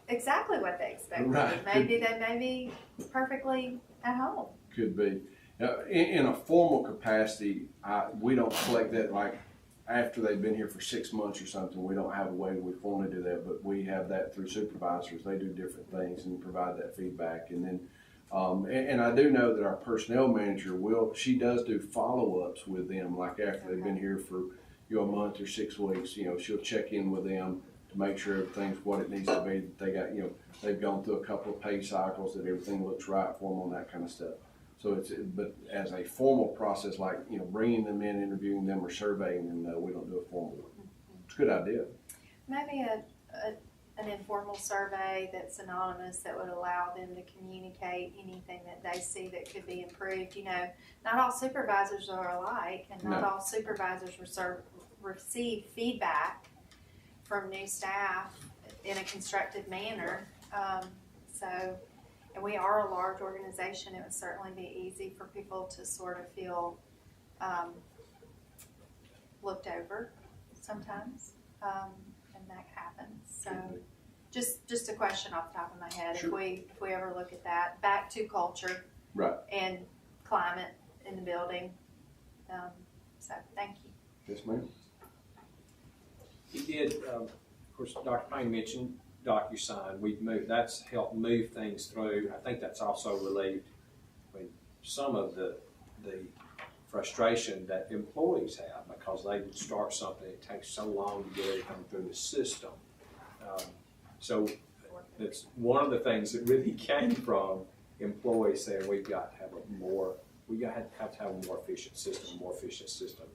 exactly what they expected. Right. Maybe they may be perfectly at home. Could be. In a formal capacity, we don't collect that like after they've been here for 6 months or something. We don't have a way we formally do that, but we have that through supervisors. They do different things and provide that feedback. And then, and I do know that our personnel manager she does do follow-ups with them, like after they've been here for a month or 6 weeks. She'll check in with them to make sure everything's what it needs to be, that they got, they've gone through a couple of pay cycles, that everything looks right for them on that kind of stuff. So but as a formal process, like, bringing them in, interviewing them, or surveying them, we don't do a formal one. It's a good idea. Maybe an informal survey that's anonymous that would allow them to communicate anything that they see that could be improved. Not all supervisors are alike, and not all supervisors receive feedback from new staff in a constructive manner. And we are a large organization. It would certainly be easy for people to sort of feel looked over sometimes, and that happens. So just a question off the top of my head. Sure. If we ever look at that, back to culture, right, and climate in the building. So thank you. Yes, ma'am. He did, of course, Dr. Payne mentioned DocuSign. That's helped move things through. I think that's also relieved some of the frustration that employees have, because they would start something, it takes so long to get everything through the system. So that's one of the things that really came from employees saying we've got to have a more efficient system.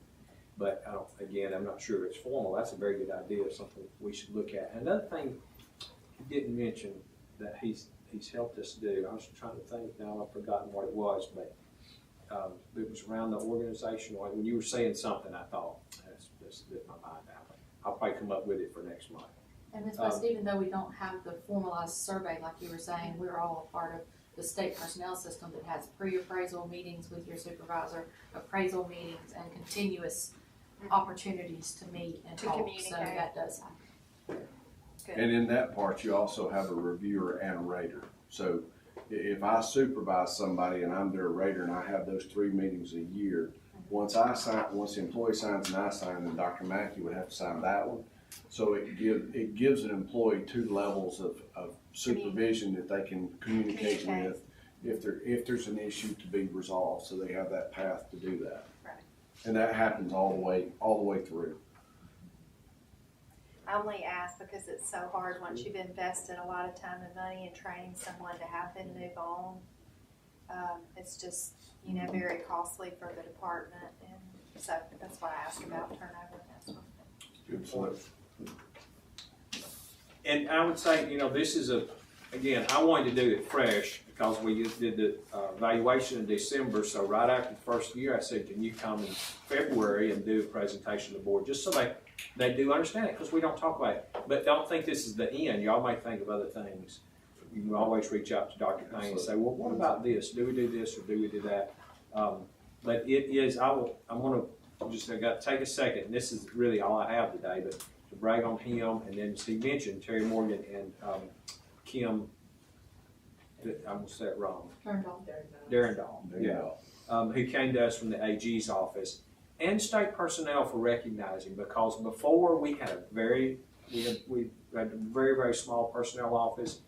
But again, I'm not sure it's formal. That's a very good idea, something we should look at. Another thing he didn't mention that he's helped us do, I was trying to think now, I've forgotten what it was, but it was around the organizational. When you were saying something, I thought, that's slipped my mind out. I'll probably come up with it for next month. And Ms. West, even though we don't have the formalized survey like you were saying, we're all a part of the state personnel system that has pre-appraisal meetings with your supervisor, appraisal meetings, and continuous opportunities to meet and to communicate. So that does happen. Good. And in that part, you also have a reviewer and a rater. So if I supervise somebody and I'm their rater and I have those 3 meetings a year, once the employee signs and I sign, then Dr. Mackey would have to sign that one. So it gives an employee 2 levels of supervision that they can communicate with if there's an issue to be resolved, so they have that path to do that. Right. And that happens all the way through. I only ask because it's so hard once you've invested a lot of time and money in training someone to have them move on. It's just, very costly for the department, and so that's why I asked about turnover and that sort of thing. Good point. And I would say, this is again, I wanted to do it fresh because we just did the evaluation in December. So right after the first year, I said, can you come in February and do a presentation to the board, just so they do understand it, because we don't talk about it. But don't think this is the end. Y'all may think of other things. You can always reach out to Dr. Payne and say, well, what about this? Do we do this or do we do that? But it is, I got to take a second, and this is really all I have today, but to brag on him, and then as he mentioned, Terry Morgan and Kim, I'm going to say it wrong. Darrendahl, yeah. Who came to us from the AG's office, and state personnel for recognizing, because before we had a very small personnel office,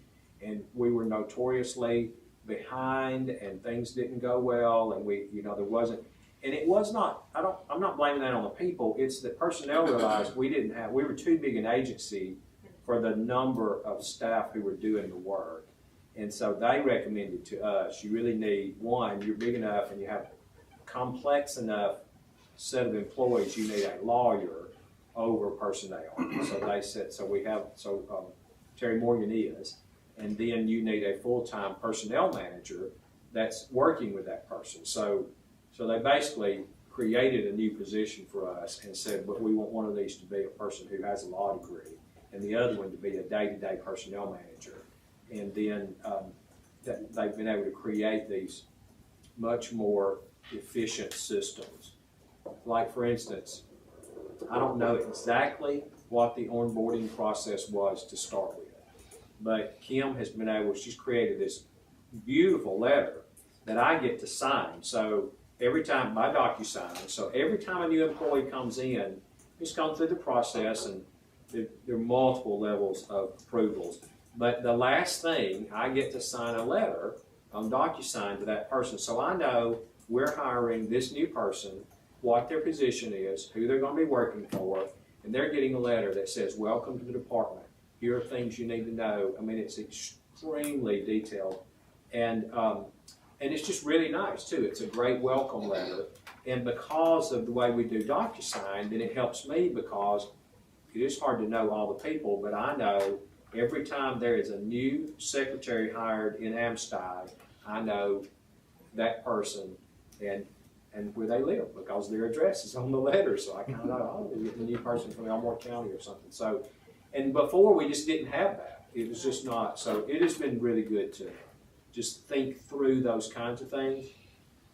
and we were notoriously behind, and things didn't go well, and there wasn't, and it was not, I'm not blaming that on the people, it's that personnel realized we were too big an agency for the number of staff who were doing the work. And so they recommended to us, you really need, one, you're big enough and you have complex enough set of employees, you need a lawyer over personnel. So they said, Terry Morgan is, and then you need a full-time personnel manager that's working with that person. So they basically created a new position for us and said, but we want one of these to be a person who has a law degree, and the other one to be a day-to-day personnel manager. And then they've been able to create these much more efficient systems. Like, for instance, I don't know exactly what the onboarding process was to start with, but Kim has been able, she's created this beautiful letter that I get to sign. So every time, my DocuSign, so every time a new employee comes in, it's gone through the process, and there are multiple levels of approvals. But the last thing, I get to sign a letter on DocuSign to that person. So I know we're hiring this new person, what their position is, who they're going to be working for, and they're getting a letter that says, welcome to the department. Here are things you need to know. I mean, it's extremely detailed. And it's just really nice, too. It's a great welcome letter. And because of the way we do DocuSign, then it helps me, because it is hard to know all the people, but I know every time there is a new secretary hired in Amstead, I know that person and where they live, because their address is on the letter. So I kind of know, oh, the new person from Elmore County or something. So, and before we just didn't have that. It was just not. So it has been really good to just think through those kinds of things.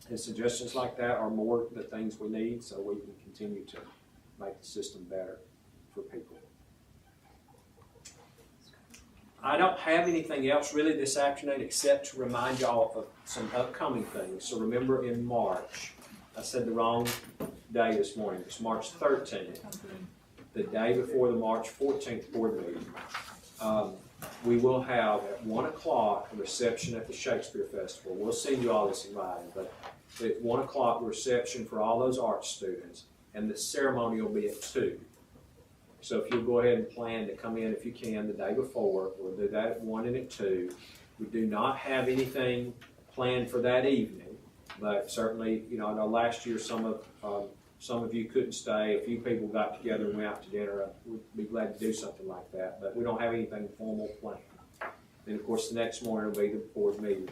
And suggestions like that are more the things we need, so we can continue to make the system better for people. I don't have anything else really this afternoon except to remind y'all of some upcoming things. So remember, in March, I said the wrong day this morning. It's March 13th, the day before the March 14th board meeting. We will have at 1 o'clock a reception at the Shakespeare Festival. We'll send you all this in writing, but at 1 o'clock reception for all those art students, and the ceremony will be at 2. So if you'll go ahead and plan to come in if you can the day before, we'll do that at 1 and at 2. We do not have anything planned for that evening, but certainly, I know last year some of you couldn't stay. A few people got together and went out to dinner. We'd be glad to do something like that, but we don't have anything formal planned. Then, of course, the next morning will be the board meeting.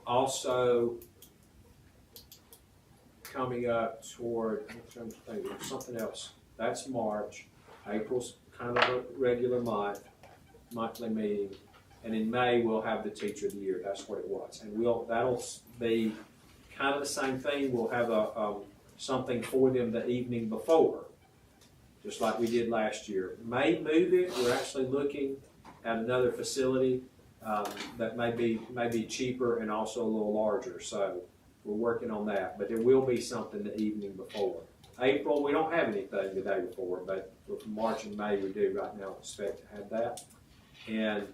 Also, coming up toward, I'm trying to think of something else. That's March. April's kind of a regular monthly meeting. And in May, we'll have the Teacher of the Year. That's what it was. And that'll be kind of the same thing. We'll have something for them the evening before, just like we did last year. May move it. We're actually looking at another facility. that may be cheaper and also a little larger. So we're working on that, but there will be something the evening before. April, we don't have anything the day before, but with March and May we do right now expect to have that. And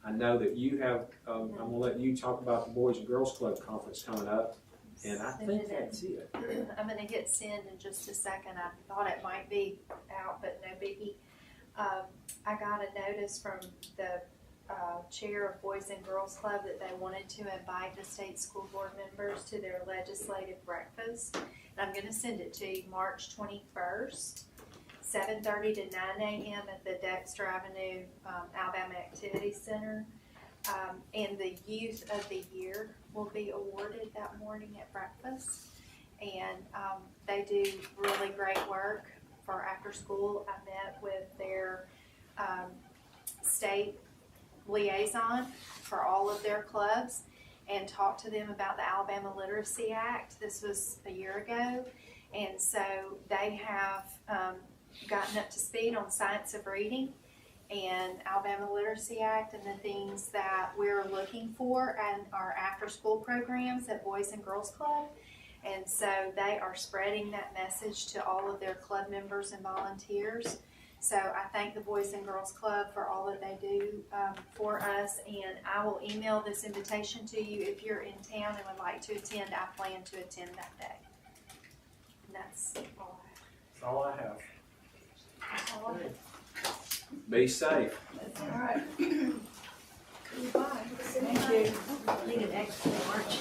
I know that you have, I'm gonna let you talk about the Boys and Girls Club Conference coming up, and I think that's it. I'm gonna hit send in just a second. I thought it might be out, but no biggie. I got a notice from the chair of Boys and Girls Club that they wanted to invite the state school board members to their legislative breakfast. And I'm gonna send it to you March 21st, 7:30 to 9 a.m. at the Dexter Avenue Alabama Activity Center. And the Youth of the Year will be awarded that morning at breakfast. And they do really great work for after school. I met with their state liaison for all of their clubs and talked to them about the Alabama Literacy Act. This was a year ago. And so they have gotten up to speed on science of reading and Alabama Literacy Act and the things that we're looking for and our after school programs at Boys and Girls Club. And so they are spreading that message to all of their club members and volunteers. So I thank the Boys and Girls Club for all that they do for us, and I will email this invitation to you if you're in town and would like to attend. I plan to attend that day. And that's all I have. That's all I have. That's all I have. Be safe. That's all right. Goodbye. Thank you. Need an extra March.